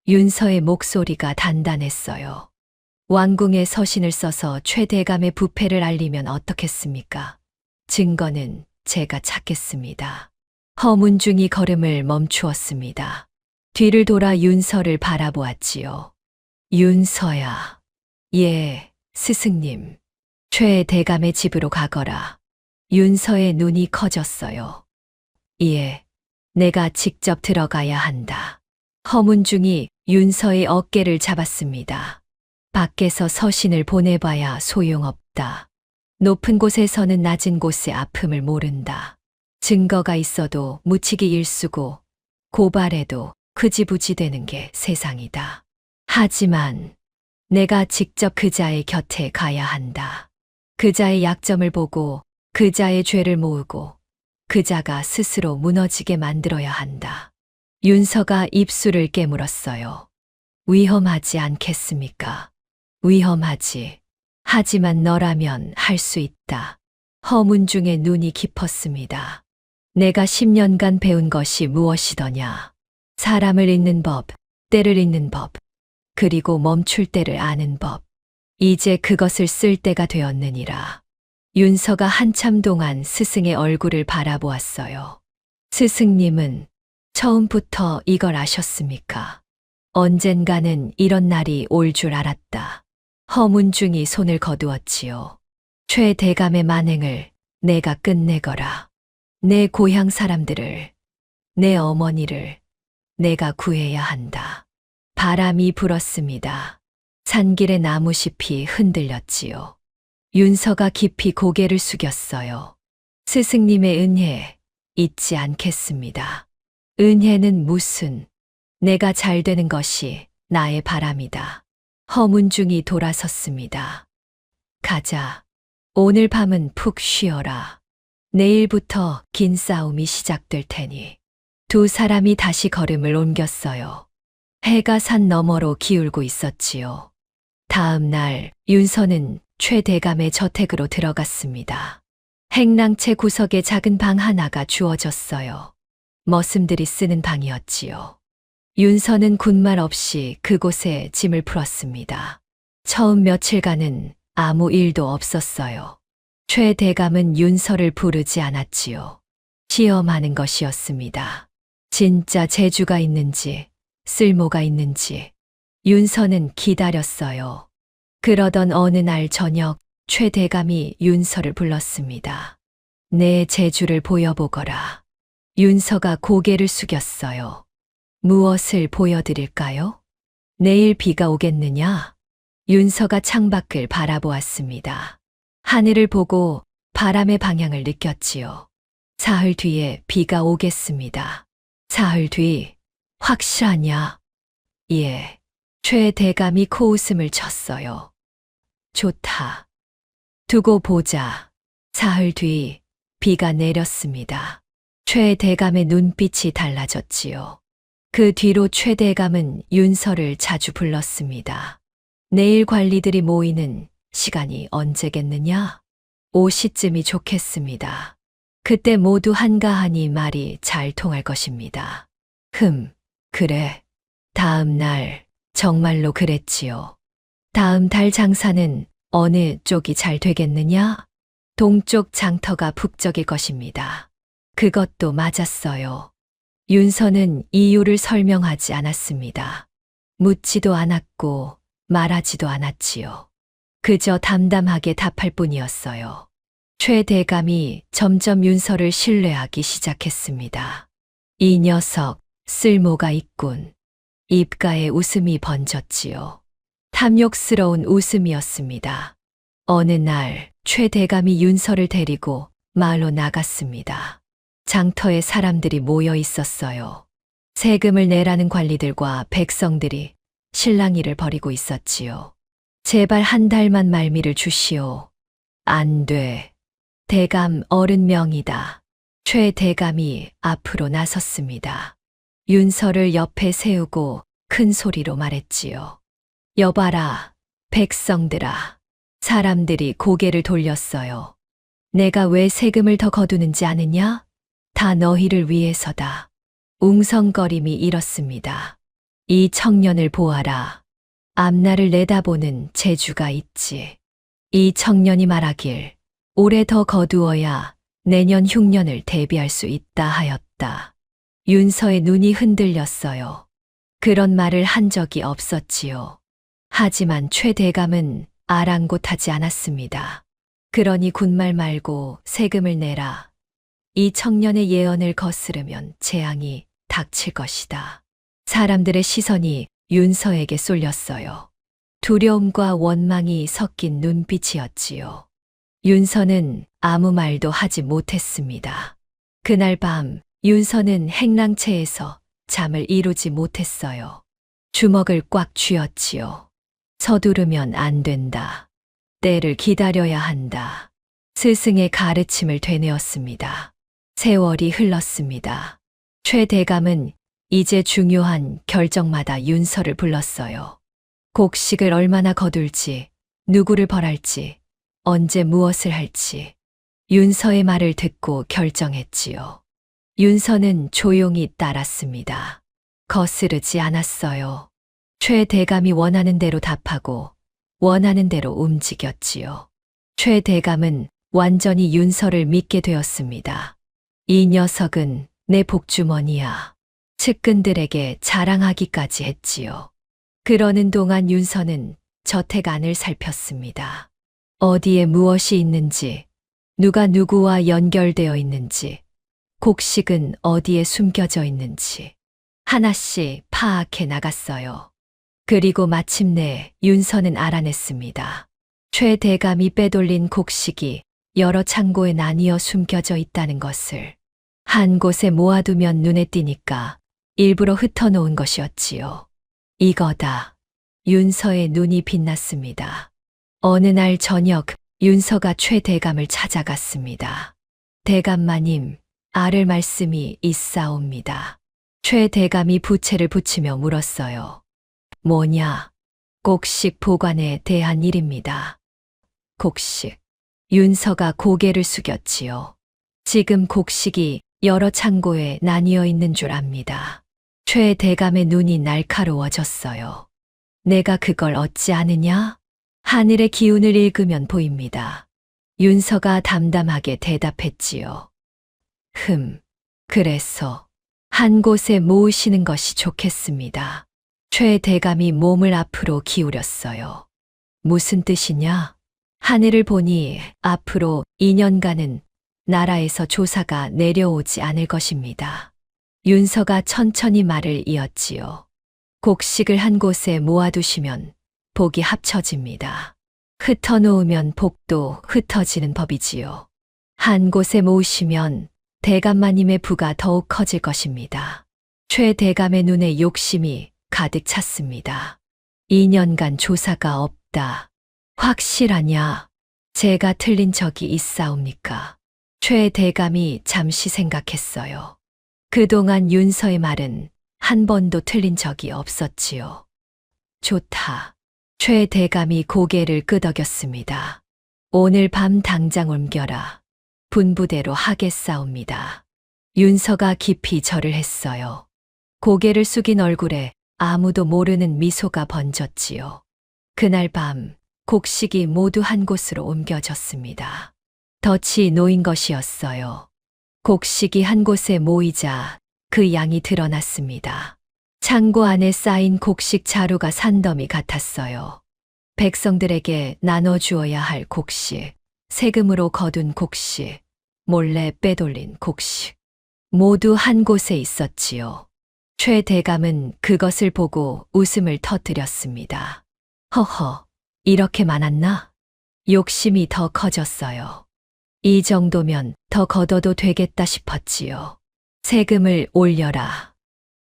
윤서의 목소리가 단단했어요. 왕궁에 서신을 써서 최 대감의 부패를 알리면 어떻겠습니까? 증거는 제가 찾겠습니다. 허문중이 걸음을 멈추었습니다. 뒤를 돌아 윤서를 바라보았지요. 윤서야. 예, 스승님. 최 대감의 집으로 가거라. 윤서의 눈이 커졌어요. 예, 내가 직접 들어가야 한다. 허문중이 윤서의 어깨를 잡았습니다. 밖에서 서신을 보내봐야 소용없다. 높은 곳에서는 낮은 곳의 아픔을 모른다. 증거가 있어도 묻히기 일쑤고 고발해도 흐지부지 되는 게 세상이다. 하지만 내가 직접 그자의 곁에 가야 한다. 그자의 약점을 보고 그자의 죄를 모으고 그자가 스스로 무너지게 만들어야 한다. 윤서가 입술을 깨물었어요. 위험하지 않겠습니까? 위험하지. 하지만 너라면 할 수 있다. 허문중의 눈이 깊었습니다. 내가 10년간 배운 것이 무엇이더냐. 사람을 잊는 법, 때를 잊는 법, 그리고 멈출 때를 아는 법. 이제 그것을 쓸 때가 되었느니라. 윤서가 한참 동안 스승의 얼굴을 바라보았어요. 스승님은 처음부터 이걸 아셨습니까? 언젠가는 이런 날이 올 줄 알았다. 허문중이 손을 거두었지요. 최 대감의 만행을 내가 끝내거라. 내 고향 사람들을, 내 어머니를 내가 구해야 한다. 바람이 불었습니다. 산길의 나무잎이 흔들렸지요. 윤서가 깊이 고개를 숙였어요. 스승님의 은혜 잊지 않겠습니다. 은혜는 무슨, 내가 잘 되는 것이 나의 바람이다. 허문중이 돌아섰습니다. 가자. 오늘 밤은 푹 쉬어라. 내일부터 긴 싸움이 시작될 테니. 두 사람이 다시 걸음을 옮겼어요. 해가 산 너머로 기울고 있었지요. 다음 날 윤서는 최 대감의 저택으로 들어갔습니다. 행랑채 구석에 작은 방 하나가 주어졌어요. 머슴들이 쓰는 방이었지요. 윤서는 군말 없이 그곳에 짐을 풀었습니다. 처음 며칠간은 아무 일도 없었어요. 최 대감은 윤서를 부르지 않았지요. 시험하는 것이었습니다. 진짜 재주가 있는지, 쓸모가 있는지. 윤서는 기다렸어요. 그러던 어느 날 저녁 최 대감이 윤서를 불렀습니다. 내 재주를 보여보거라. 윤서가 고개를 숙였어요. 무엇을 보여드릴까요? 내일 비가 오겠느냐? 윤서가 창밖을 바라보았습니다. 하늘을 보고 바람의 방향을 느꼈지요. 사흘 뒤에 비가 오겠습니다. 사흘 뒤, 확실하냐? 예. 최 대감이 코웃음을 쳤어요. 좋다. 두고 보자. 사흘 뒤 비가 내렸습니다. 최 대감의 눈빛이 달라졌지요. 그 뒤로 최 대감은 윤서를 자주 불렀습니다. 내일 관리들이 모이는 시간이 언제겠느냐? 5시쯤이 좋겠습니다. 그때 모두 한가하니 말이 잘 통할 것입니다. 그래. 다음 날 정말로 그랬지요. 다음 달 장사는 어느 쪽이 잘 되겠느냐? 동쪽 장터가 북적일 것입니다. 그것도 맞았어요. 윤서는 이유를 설명하지 않았습니다. 묻지도 않았고 말하지도 않았지요. 그저 담담하게 답할 뿐이었어요. 최 대감이 점점 윤서를 신뢰하기 시작했습니다. 이 녀석 쓸모가 있군. 입가에 웃음이 번졌지요. 탐욕스러운 웃음이었습니다. 어느 날 최 대감이 윤서를 데리고 마을로 나갔습니다. 장터에 사람들이 모여 있었어요. 세금을 내라는 관리들과 백성들이 실랑이를 벌이고 있었지요. 제발 한 달만 말미를 주시오. 안 돼. 대감 어른 명이다. 최 대감이 앞으로 나섰습니다. 윤서를 옆에 세우고 큰 소리로 말했지요. 여봐라, 백성들아. 사람들이 고개를 돌렸어요. 내가 왜 세금을 더 거두는지 아느냐? 다 너희를 위해서다. 웅성거림이 이렇습니다. 이 청년을 보아라. 앞날을 내다보는 재주가 있지. 이 청년이 말하길 올해 더 거두어야 내년 흉년을 대비할 수 있다 하였다. 윤서의 눈이 흔들렸어요. 그런 말을 한 적이 없었지요. 하지만 최 대감은 아랑곳하지 않았습니다. 그러니 군말 말고 세금을 내라. 이 청년의 예언을 거스르면 재앙이 닥칠 것이다. 사람들의 시선이 윤서에게 쏠렸어요. 두려움과 원망이 섞인 눈빛이었지요. 윤서는 아무 말도 하지 못했습니다. 그날 밤 윤서는 행랑채에서 잠을 이루지 못했어요. 주먹을 꽉 쥐었지요. 서두르면 안 된다. 때를 기다려야 한다. 스승의 가르침을 되뇌었습니다. 세월이 흘렀습니다. 최 대감은 이제 중요한 결정마다 윤서를 불렀어요. 곡식을 얼마나 거둘지, 누구를 벌할지, 언제 무엇을 할지 윤서의 말을 듣고 결정했지요. 윤서는 조용히 따랐습니다. 거스르지 않았어요. 최 대감이 원하는 대로 답하고 원하는 대로 움직였지요. 최 대감은 완전히 윤서를 믿게 되었습니다. 이 녀석은 내 복주머니야. 측근들에게 자랑하기까지 했지요. 그러는 동안 윤서는 저택 안을 살폈습니다. 어디에 무엇이 있는지, 누가 누구와 연결되어 있는지, 곡식은 어디에 숨겨져 있는지 하나씩 파악해 나갔어요. 그리고 마침내 윤서는 알아냈습니다. 최 대감이 빼돌린 곡식이 여러 창고에 나뉘어 숨겨져 있다는 것을. 한 곳에 모아두면 눈에 띄니까 일부러 흩어놓은 것이었지요. 이거다. 윤서의 눈이 빛났습니다. 어느 날 저녁 윤서가 최 대감을 찾아갔습니다. 대감마님, 아를 말씀이 있사옵니다. 최 대감이 부채를 붙이며 물었어요. 뭐냐? 곡식 보관에 대한 일입니다. 곡식. 윤서가 고개를 숙였지요. 지금 곡식이 여러 창고에 나뉘어 있는 줄 압니다. 최 대감의 눈이 날카로워졌어요. 내가 그걸 얻지 않으냐? 하늘의 기운을 읽으면 보입니다. 윤서가 담담하게 대답했지요. 그래서 한 곳에 모으시는 것이 좋겠습니다. 최 대감이 몸을 앞으로 기울였어요. 무슨 뜻이냐? 하늘을 보니 앞으로 2년간은 나라에서 조사가 내려오지 않을 것입니다. 윤서가 천천히 말을 이었지요. 곡식을 한 곳에 모아두시면 복이 합쳐집니다. 흩어놓으면 복도 흩어지는 법이지요. 한 곳에 모으시면 대감마님의 부가 더욱 커질 것입니다. 최 대감의 눈에 욕심이 가득 찼습니다. 2년간 조사가 없다. 확실하냐? 제가 틀린 적이 있사옵니까? 최 대감이 잠시 생각했어요. 그동안 윤서의 말은 한 번도 틀린 적이 없었지요. 좋다. 최 대감이 고개를 끄덕였습니다. 오늘 밤 당장 옮겨라. 분부대로 하겠사옵니다. 윤서가 깊이 절을 했어요. 고개를 숙인 얼굴에 아무도 모르는 미소가 번졌지요. 그날 밤 곡식이 모두 한 곳으로 옮겨졌습니다. 덫이 놓인 것이었어요. 곡식이 한 곳에 모이자 그 양이 드러났습니다. 창고 안에 쌓인 곡식 자루가 산더미 같았어요. 백성들에게 나눠주어야 할 곡식, 세금으로 거둔 곡식, 몰래 빼돌린 곡식, 모두 한 곳에 있었지요. 최 대감은 그것을 보고 웃음을 터뜨렸습니다. 허허, 이렇게 많았나? 욕심이 더 커졌어요. 이 정도면 더 걷어도 되겠다 싶었지요. 세금을 올려라.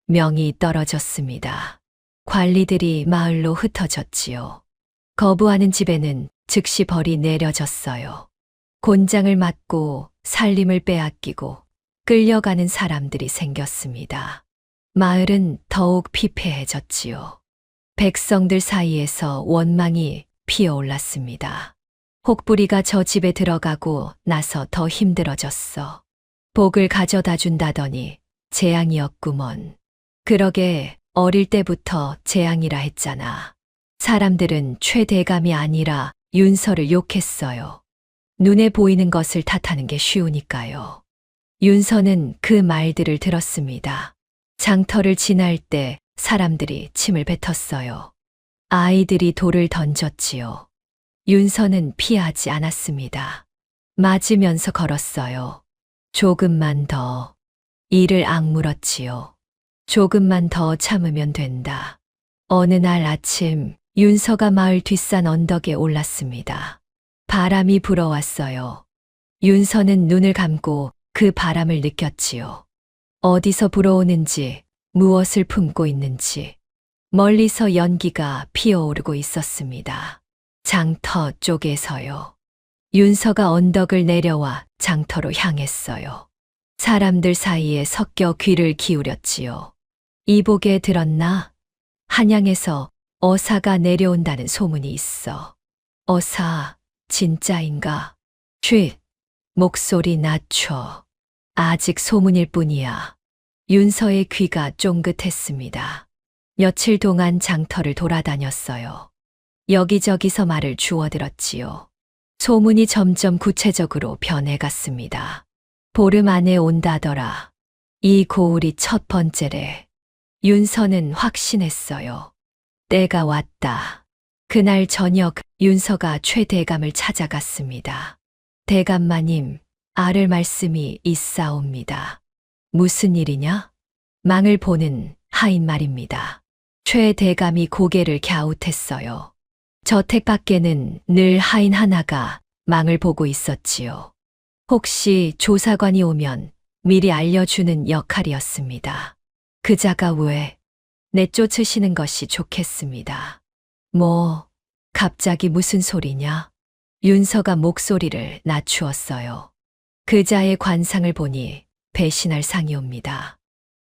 명이 떨어졌습니다. 관리들이 마을로 흩어졌지요. 거부하는 집에는 즉시 벌이 내려졌어요. 곤장을 맞고 살림을 빼앗기고 끌려가는 사람들이 생겼습니다. 마을은 더욱 피폐해졌지요. 백성들 사이에서 원망이 피어올랐습니다. 혹부리가 저 집에 들어가고 나서 더 힘들어졌어. 복을 가져다 준다더니 재앙이었구먼. 그러게 어릴 때부터 재앙이라 했잖아. 사람들은 최 대감이 아니라 윤서를 욕했어요. 눈에 보이는 것을 탓하는 게 쉬우니까요. 윤서는 그 말들을 들었습니다. 장터를 지날 때 사람들이 침을 뱉었어요. 아이들이 돌을 던졌지요. 윤서는 피하지 않았습니다. 맞으면서 걸었어요. 조금만 더. 이를 악물었지요. 조금만 더 참으면 된다. 어느 날 아침 윤서가 마을 뒷산 언덕에 올랐습니다. 바람이 불어왔어요. 윤서는 눈을 감고 그 바람을 느꼈지요. 어디서 불어오는지, 무엇을 품고 있는지. 멀리서 연기가 피어오르고 있었습니다. 장터 쪽에서요. 윤서가 언덕을 내려와 장터로 향했어요. 사람들 사이에 섞여 귀를 기울였지요. 이복에 들었나? 한양에서 어사가 내려온다는 소문이 있어. 어사, 진짜인가? 쉿, 목소리 낮춰. 아직 소문일 뿐이야. 윤서의 귀가 쫑긋했습니다. 며칠 동안 장터를 돌아다녔어요. 여기저기서 말을 주워들었지요. 소문이 점점 구체적으로 변해갔습니다. 보름 안에 온다더라. 이 고울이 첫 번째래. 윤서는 확신했어요. 때가 왔다. 그날 저녁 윤서가 최 대감을 찾아갔습니다. 대감마님, 아를 말씀이 있사옵니다. 무슨 일이냐? 망을 보는 하인 말입니다. 최 대감이 고개를 갸웃했어요. 저택 밖에는 늘 하인 하나가 망을 보고 있었지요. 혹시 조사관이 오면 미리 알려주는 역할이었습니다. 그자가 왜 내쫓으시는 것이 좋겠습니다. 뭐, 갑자기 무슨 소리냐? 윤서가 목소리를 낮추었어요. 그자의 관상을 보니 배신할 상이옵니다.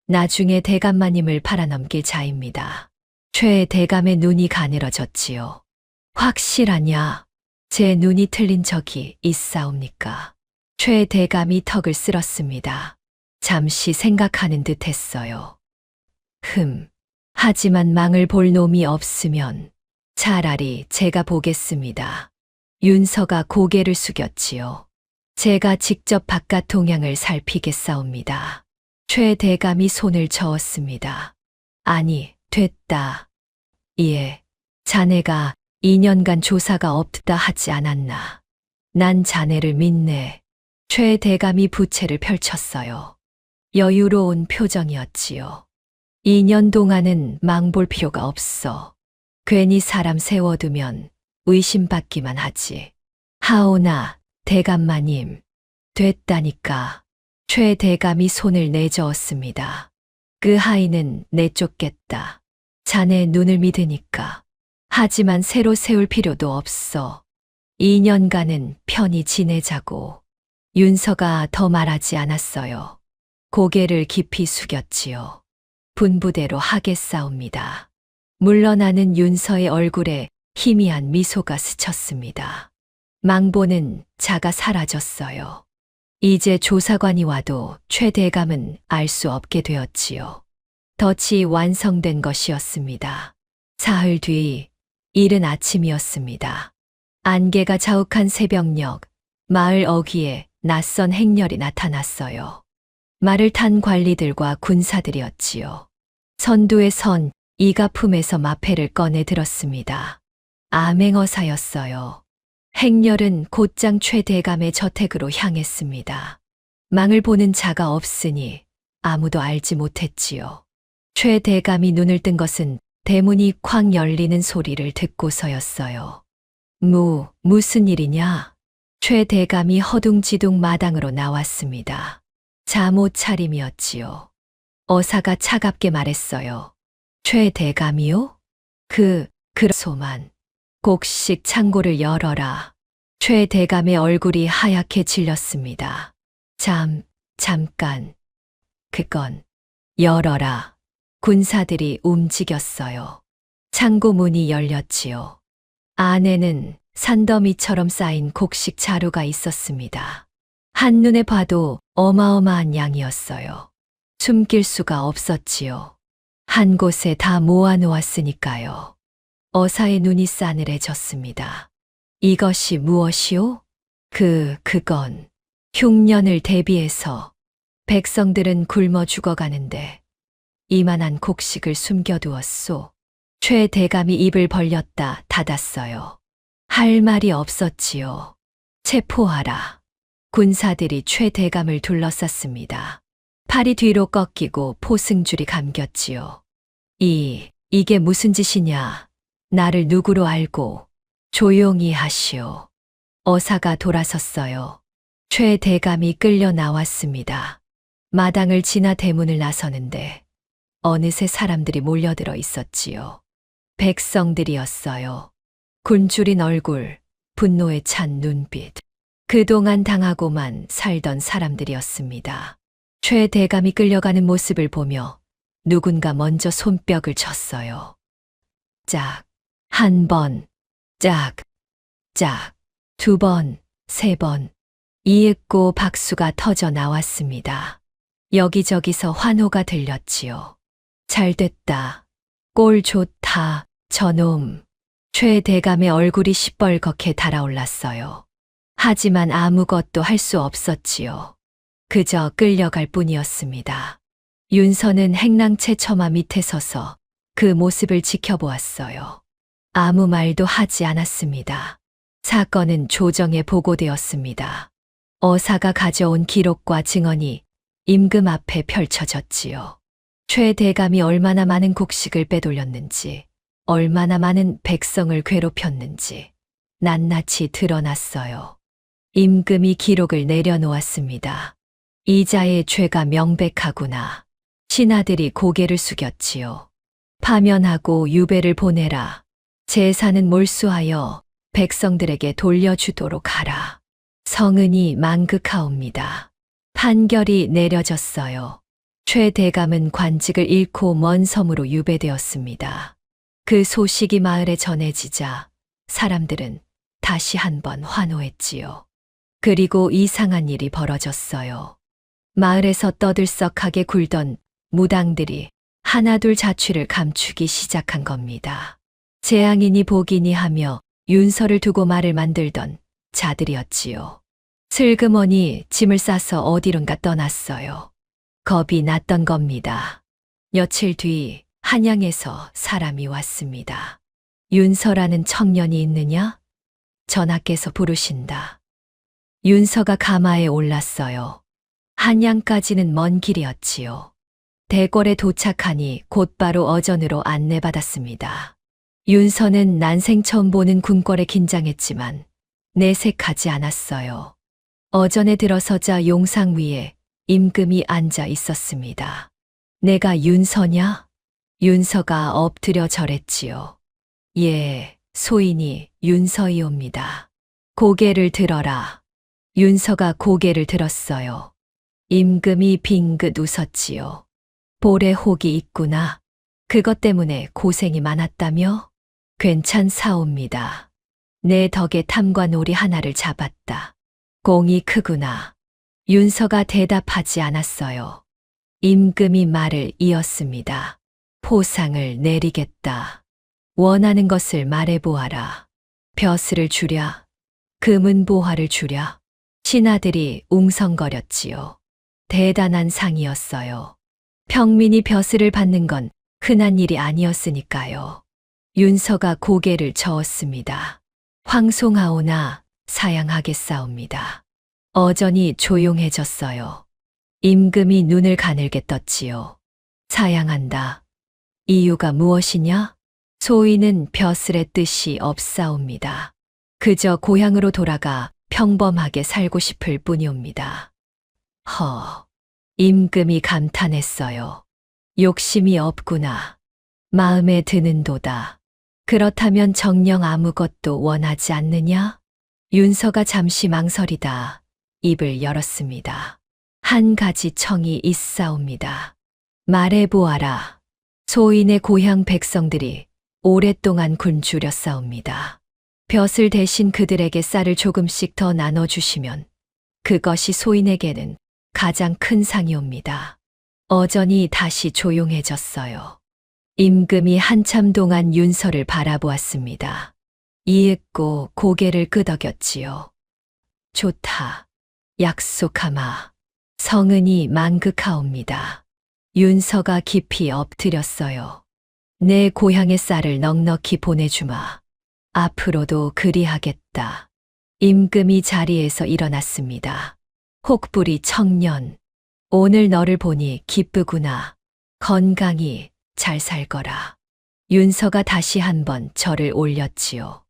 나중에 대감마님을 팔아넘길 자입니다. 최 대감의 눈이 가늘어졌지요. 확실하냐? 제 눈이 틀린 적이 있사옵니까? 최 대감이 턱을 쓸었습니다. 잠시 생각하는 듯 했어요. 하지만 망을 볼 놈이 없으면 차라리 제가 보겠습니다. 윤서가 고개를 숙였지요. 제가 직접 바깥 동향을 살피겠사옵니다. 최 대감이 손을 저었습니다. 아니, 됐다. 예, 자네가 2년간 조사가 없다 하지 않았나. 난 자네를 믿네. 최 대감이 부채를 펼쳤어요. 여유로운 표정이었지요. 2년 동안은 망볼 필요가 없어. 괜히 사람 세워두면 의심받기만 하지. 하오나, 대감마님. 됐다니까. 최 대감이 손을 내저었습니다. 그 하인은 내쫓겠다. 자네 눈을 믿으니까. 하지만 새로 세울 필요도 없어. 2년간은 편히 지내자고. 윤서가 더 말하지 않았어요. 고개를 깊이 숙였지요. 분부대로 하겠사옵니다. 물러나는 윤서의 얼굴에 희미한 미소가 스쳤습니다. 망보는 자가 사라졌어요. 이제 조사관이 와도 최 대감은 알 수 없게 되었지요. 덫이 완성된 것이었습니다. 사흘 뒤, 이른 아침이었습니다. 안개가 자욱한 새벽녘, 마을 어귀에 낯선 행렬이 나타났어요. 말을 탄 관리들과 군사들이었지요. 선두에 선 이가 품에서 마패를 꺼내 들었습니다. 암행어사였어요. 행렬은 곧장 최 대감의 저택으로 향했습니다. 망을 보는 자가 없으니 아무도 알지 못했지요. 최 대감이 눈을 뜬 것은 대문이 쾅 열리는 소리를 듣고서였어요. 무슨 일이냐? 최 대감이 허둥지둥 마당으로 나왔습니다. 잠옷 차림이었지요. 어사가 차갑게 말했어요. 최 대감이요? 그소만. 곡식 창고를 열어라. 최 대감의 얼굴이 하얗게 질렸습니다. 잠깐. 그건 열어라. 군사들이 움직였어요. 창고 문이 열렸지요. 안에는 산더미처럼 쌓인 곡식 자루가 있었습니다. 한눈에 봐도 어마어마한 양이었어요. 숨길 수가 없었지요. 한 곳에 다 모아놓았으니까요. 어사의 눈이 싸늘해졌습니다. 이것이 무엇이오? 그건 흉년을 대비해서 백성들은 굶어 죽어가는데 이만한 곡식을 숨겨두었소. 최 대감이 입을 벌렸다 닫았어요. 할 말이 없었지요. 체포하라. 군사들이 최 대감을 둘러쌌습니다. 팔이 뒤로 꺾이고 포승줄이 감겼지요. 이게 무슨 짓이냐. 나를 누구로 알고. 조용히 하시오. 어사가 돌아섰어요. 최 대감이 끌려 나왔습니다. 마당을 지나 대문을 나서는데 어느새 사람들이 몰려들어 있었지요. 백성들이었어요. 굶주린 얼굴, 분노에 찬 눈빛. 그동안 당하고만 살던 사람들이었습니다. 최 대감이 끌려가는 모습을 보며 누군가 먼저 손뼉을 쳤어요. 짝, 한 번, 짝, 짝, 두 번, 세 번. 이윽고 박수가 터져 나왔습니다. 여기저기서 환호가 들렸지요. 잘됐다. 꼴 좋다. 저놈. 최 대감의 얼굴이 시뻘겋게 달아올랐어요. 하지만 아무것도 할 수 없었지요. 그저 끌려갈 뿐이었습니다. 윤서는 행랑채 처마 밑에 서서 그 모습을 지켜보았어요. 아무 말도 하지 않았습니다. 사건은 조정에 보고되었습니다. 어사가 가져온 기록과 증언이 임금 앞에 펼쳐졌지요. 최 대감이 얼마나 많은 곡식을 빼돌렸는지, 얼마나 많은 백성을 괴롭혔는지 낱낱이 드러났어요. 임금이 기록을 내려놓았습니다. 이자의 죄가 명백하구나. 신하들이 고개를 숙였지요. 파면하고 유배를 보내라. 제사는 몰수하여 백성들에게 돌려주도록 하라. 성은이 만극하옵니다. 판결이 내려졌어요. 최 대감은 관직을 잃고 먼 섬으로 유배되었습니다. 그 소식이 마을에 전해지자 사람들은 다시 한번 환호했지요. 그리고 이상한 일이 벌어졌어요. 마을에서 떠들썩하게 굴던 무당들이 하나둘 자취를 감추기 시작한 겁니다. 재앙이니 복이니 하며 윤서를 두고 말을 만들던 자들이었지요. 슬그머니 짐을 싸서 어디론가 떠났어요. 겁이 났던 겁니다. 며칠 뒤 한양에서 사람이 왔습니다. 윤서라는 청년이 있느냐? 전하께서 부르신다. 윤서가 가마에 올랐어요. 한양까지는 먼 길이었지요. 대궐에 도착하니 곧바로 어전으로 안내받았습니다. 윤서는 난생 처음 보는 궁궐에 긴장했지만 내색하지 않았어요. 어전에 들어서자 용상 위에 임금이 앉아 있었습니다. 내가 윤서냐? 윤서가 엎드려 절했지요. 예, 소인이 윤서이옵니다. 고개를 들어라. 윤서가 고개를 들었어요. 임금이 빙긋 웃었지요. 볼에 혹이 있구나. 그것 때문에 고생이 많았다며? 괜찮사옵니다. 내 덕에 탐관오리 하나를 잡았다. 공이 크구나. 윤서가 대답하지 않았어요. 임금이 말을 이었습니다. 포상을 내리겠다. 원하는 것을 말해보아라. 벼슬을 주랴. 금은보화를 주랴. 신하들이 웅성거렸지요. 대단한 상이었어요. 평민이 벼슬을 받는 건 흔한 일이 아니었으니까요. 윤서가 고개를 저었습니다. 황송하오나 사양하겠사옵니다. 어전이 조용해졌어요. 임금이 눈을 가늘게 떴지요. 사양한다. 이유가 무엇이냐? 소인은 벼슬의 뜻이 없사옵니다. 그저 고향으로 돌아가 평범하게 살고 싶을 뿐이옵니다. 임금이 감탄했어요. 욕심이 없구나. 마음에 드는도다. 그렇다면 정녕 아무것도 원하지 않느냐? 윤서가 잠시 망설이다 입을 열었습니다. 한 가지 청이 있사옵니다. 말해보아라. 소인의 고향 백성들이 오랫동안 굶주렸사옵니다. 벼슬 대신 그들에게 쌀을 조금씩 더 나눠주시면 그것이 소인에게는 가장 큰 상이옵니다. 어전이 다시 조용해졌어요. 임금이 한참 동안 윤서를 바라보았습니다. 이윽고 고개를 끄덕였지요. 좋다. 약속하마. 성은이 만극하옵니다. 윤서가 깊이 엎드렸어요. 내 고향의 쌀을 넉넉히 보내주마. 앞으로도 그리하겠다. 임금이 자리에서 일어났습니다. 혹부리 청년, 오늘 너를 보니 기쁘구나. 건강히 잘 살거라. 윤서가 다시 한번 절을 올렸지요.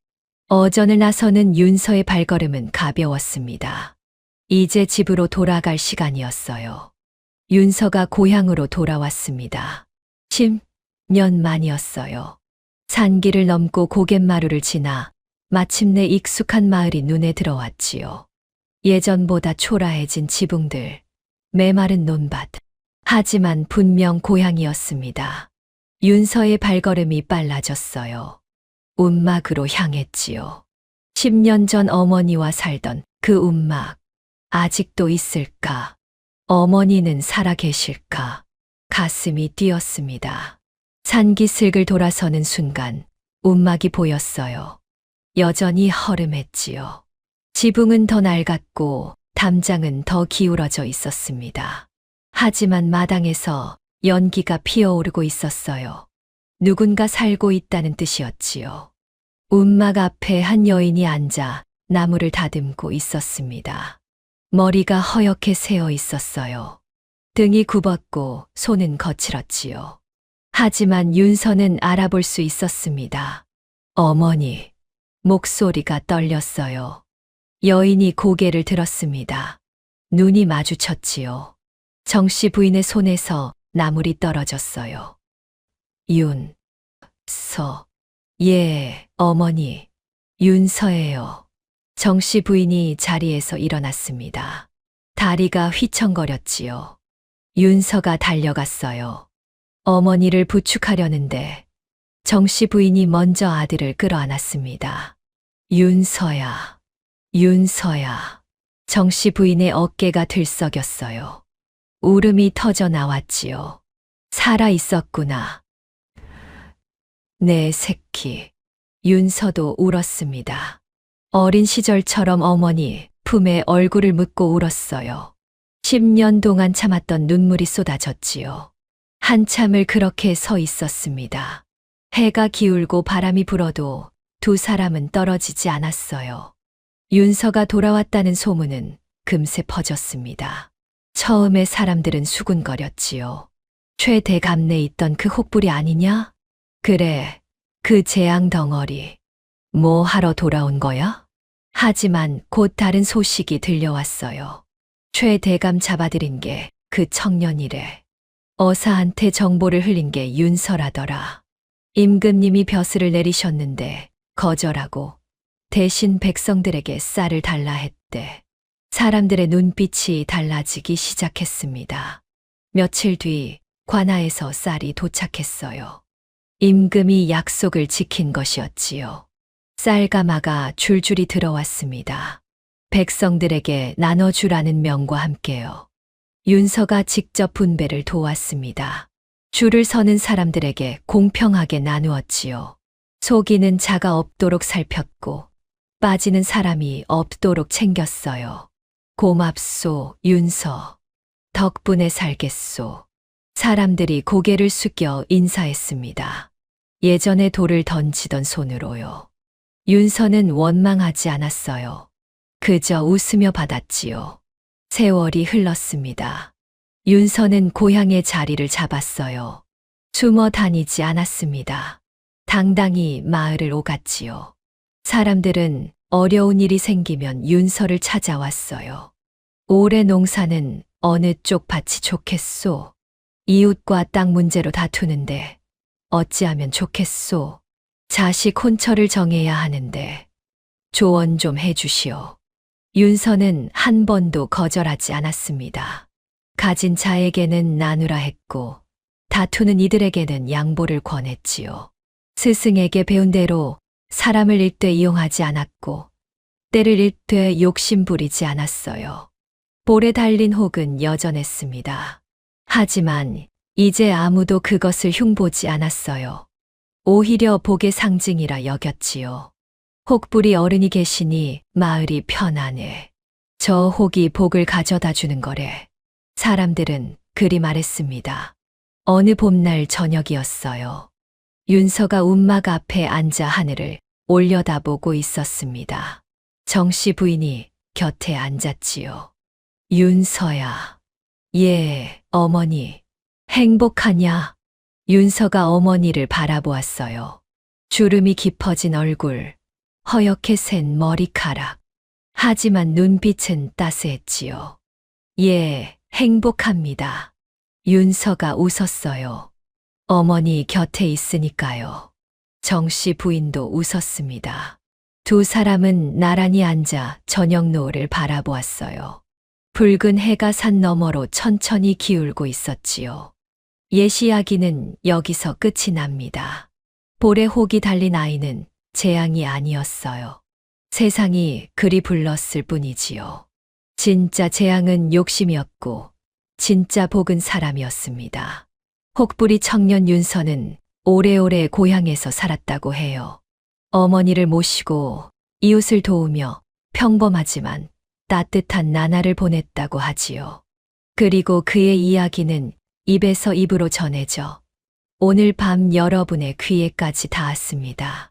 어전을 나서는 윤서의 발걸음은 가벼웠습니다. 이제 집으로 돌아갈 시간이었어요. 윤서가 고향으로 돌아왔습니다. 10년 만이었어요. 산길을 넘고 고갯마루를 지나 마침내 익숙한 마을이 눈에 들어왔지요. 예전보다 초라해진 지붕들, 메마른 논밭. 하지만 분명 고향이었습니다. 윤서의 발걸음이 빨라졌어요. 움막으로 향했지요. 10년 전 어머니와 살던 그 움막, 아직도 있을까? 어머니는 살아 계실까? 가슴이 뛰었습니다. 산기슭을 돌아서는 순간 움막이 보였어요. 여전히 허름했지요. 지붕은 더 낡았고 담장은 더 기울어져 있었습니다. 하지만 마당에서 연기가 피어오르고 있었어요. 누군가 살고 있다는 뜻이었지요. 움막 앞에 한 여인이 앉아 나무를 다듬고 있었습니다. 머리가 허옇게 새어 있었어요. 등이 굽었고 손은 거칠었지요. 하지만 윤서는 알아볼 수 있었습니다. 어머니, 목소리가 떨렸어요. 여인이 고개를 들었습니다. 눈이 마주쳤지요. 정씨 부인의 손에서 나물이 떨어졌어요. 윤서, 예, 어머니, 윤서예요. 정씨 부인이 자리에서 일어났습니다. 다리가 휘청거렸지요. 윤서가 달려갔어요. 어머니를 부축하려는데 정씨 부인이 먼저 아들을 끌어안았습니다. 윤서야, 윤서야. 정씨 부인의 어깨가 들썩였어요. 울음이 터져 나왔지요. 살아 있었구나. 내 새끼. 윤서도 울었습니다. 어린 시절처럼 어머니 품에 얼굴을 묻고 울었어요. 10년 동안 참았던 눈물이 쏟아졌지요. 한참을 그렇게 서 있었습니다. 해가 기울고 바람이 불어도 두 사람은 떨어지지 않았어요. 윤서가 돌아왔다는 소문은 금세 퍼졌습니다. 처음에 사람들은 수군거렸지요. 최대감내에 있던 그 혹부리 아니냐? 그래, 그 재앙 덩어리. 뭐 하러 돌아온 거야? 하지만 곧 다른 소식이 들려왔어요. 최대감 잡아들인 게 그 청년이래. 어사한테 정보를 흘린 게 윤서라더라. 임금님이 벼슬을 내리셨는데 거절하고 대신 백성들에게 쌀을 달라 했대. 사람들의 눈빛이 달라지기 시작했습니다. 며칠 뒤 관아에서 쌀이 도착했어요. 임금이 약속을 지킨 것이었지요. 쌀가마가 줄줄이 들어왔습니다. 백성들에게 나눠주라는 명과 함께요. 윤서가 직접 분배를 도왔습니다. 줄을 서는 사람들에게 공평하게 나누었지요. 속이는 자가 없도록 살폈고 빠지는 사람이 없도록 챙겼어요. 고맙소, 윤서. 덕분에 살겠소. 사람들이 고개를 숙여 인사했습니다. 예전에 돌을 던지던 손으로요. 윤서는 원망하지 않았어요. 그저 웃으며 받았지요. 세월이 흘렀습니다. 윤서는 고향의 자리를 잡았어요. 숨어 다니지 않았습니다. 당당히 마을을 오갔지요. 사람들은 어려운 일이 생기면 윤서를 찾아왔어요. 올해 농사는 어느 쪽 밭이 좋겠소? 이웃과 땅 문제로 다투는데 어찌하면 좋겠소? 자식 혼처를 정해야 하는데 조언 좀 해주시오. 윤서는 한 번도 거절하지 않았습니다. 가진 자에게는 나누라 했고 다투는 이들에게는 양보를 권했지요. 스승에게 배운 대로 사람을 일대 이용하지 않았고 때를 일대 욕심 부리지 않았어요. 볼에 달린 혹은 여전했습니다. 하지만 이제 아무도 그것을 흉보지 않았어요. 오히려 복의 상징이라 여겼지요. 혹부리 어른이 계시니 마을이 편하네. 저 혹이 복을 가져다 주는 거래. 사람들은 그리 말했습니다. 어느 봄날 저녁이었어요. 윤서가 움막 앞에 앉아 하늘을 올려다보고 있었습니다. 정씨 부인이 곁에 앉았지요. 윤서야. 예, 어머니. 행복하냐? 윤서가 어머니를 바라보았어요. 주름이 깊어진 얼굴, 허옇게 센 머리카락. 하지만 눈빛은 따스했지요. 예, 행복합니다. 윤서가 웃었어요. 어머니 곁에 있으니까요. 정씨 부인도 웃었습니다. 두 사람은 나란히 앉아 저녁 노을을 바라보았어요. 붉은 해가 산 너머로 천천히 기울고 있었지요. 옛 이야기는 여기서 끝이 납니다. 볼에 혹이 달린 아이는 재앙이 아니었어요. 세상이 그리 불렀을 뿐이지요. 진짜 재앙은 욕심이었고 진짜 복은 사람이었습니다. 혹부리 청년 윤서는 오래오래 고향에서 살았다고 해요. 어머니를 모시고 이웃을 도우며 평범하지만 따뜻한 나날을 보냈다고 하지요. 그리고 그의 이야기는 입에서 입으로 전해져 오늘 밤 여러분의 귀에까지 닿았습니다.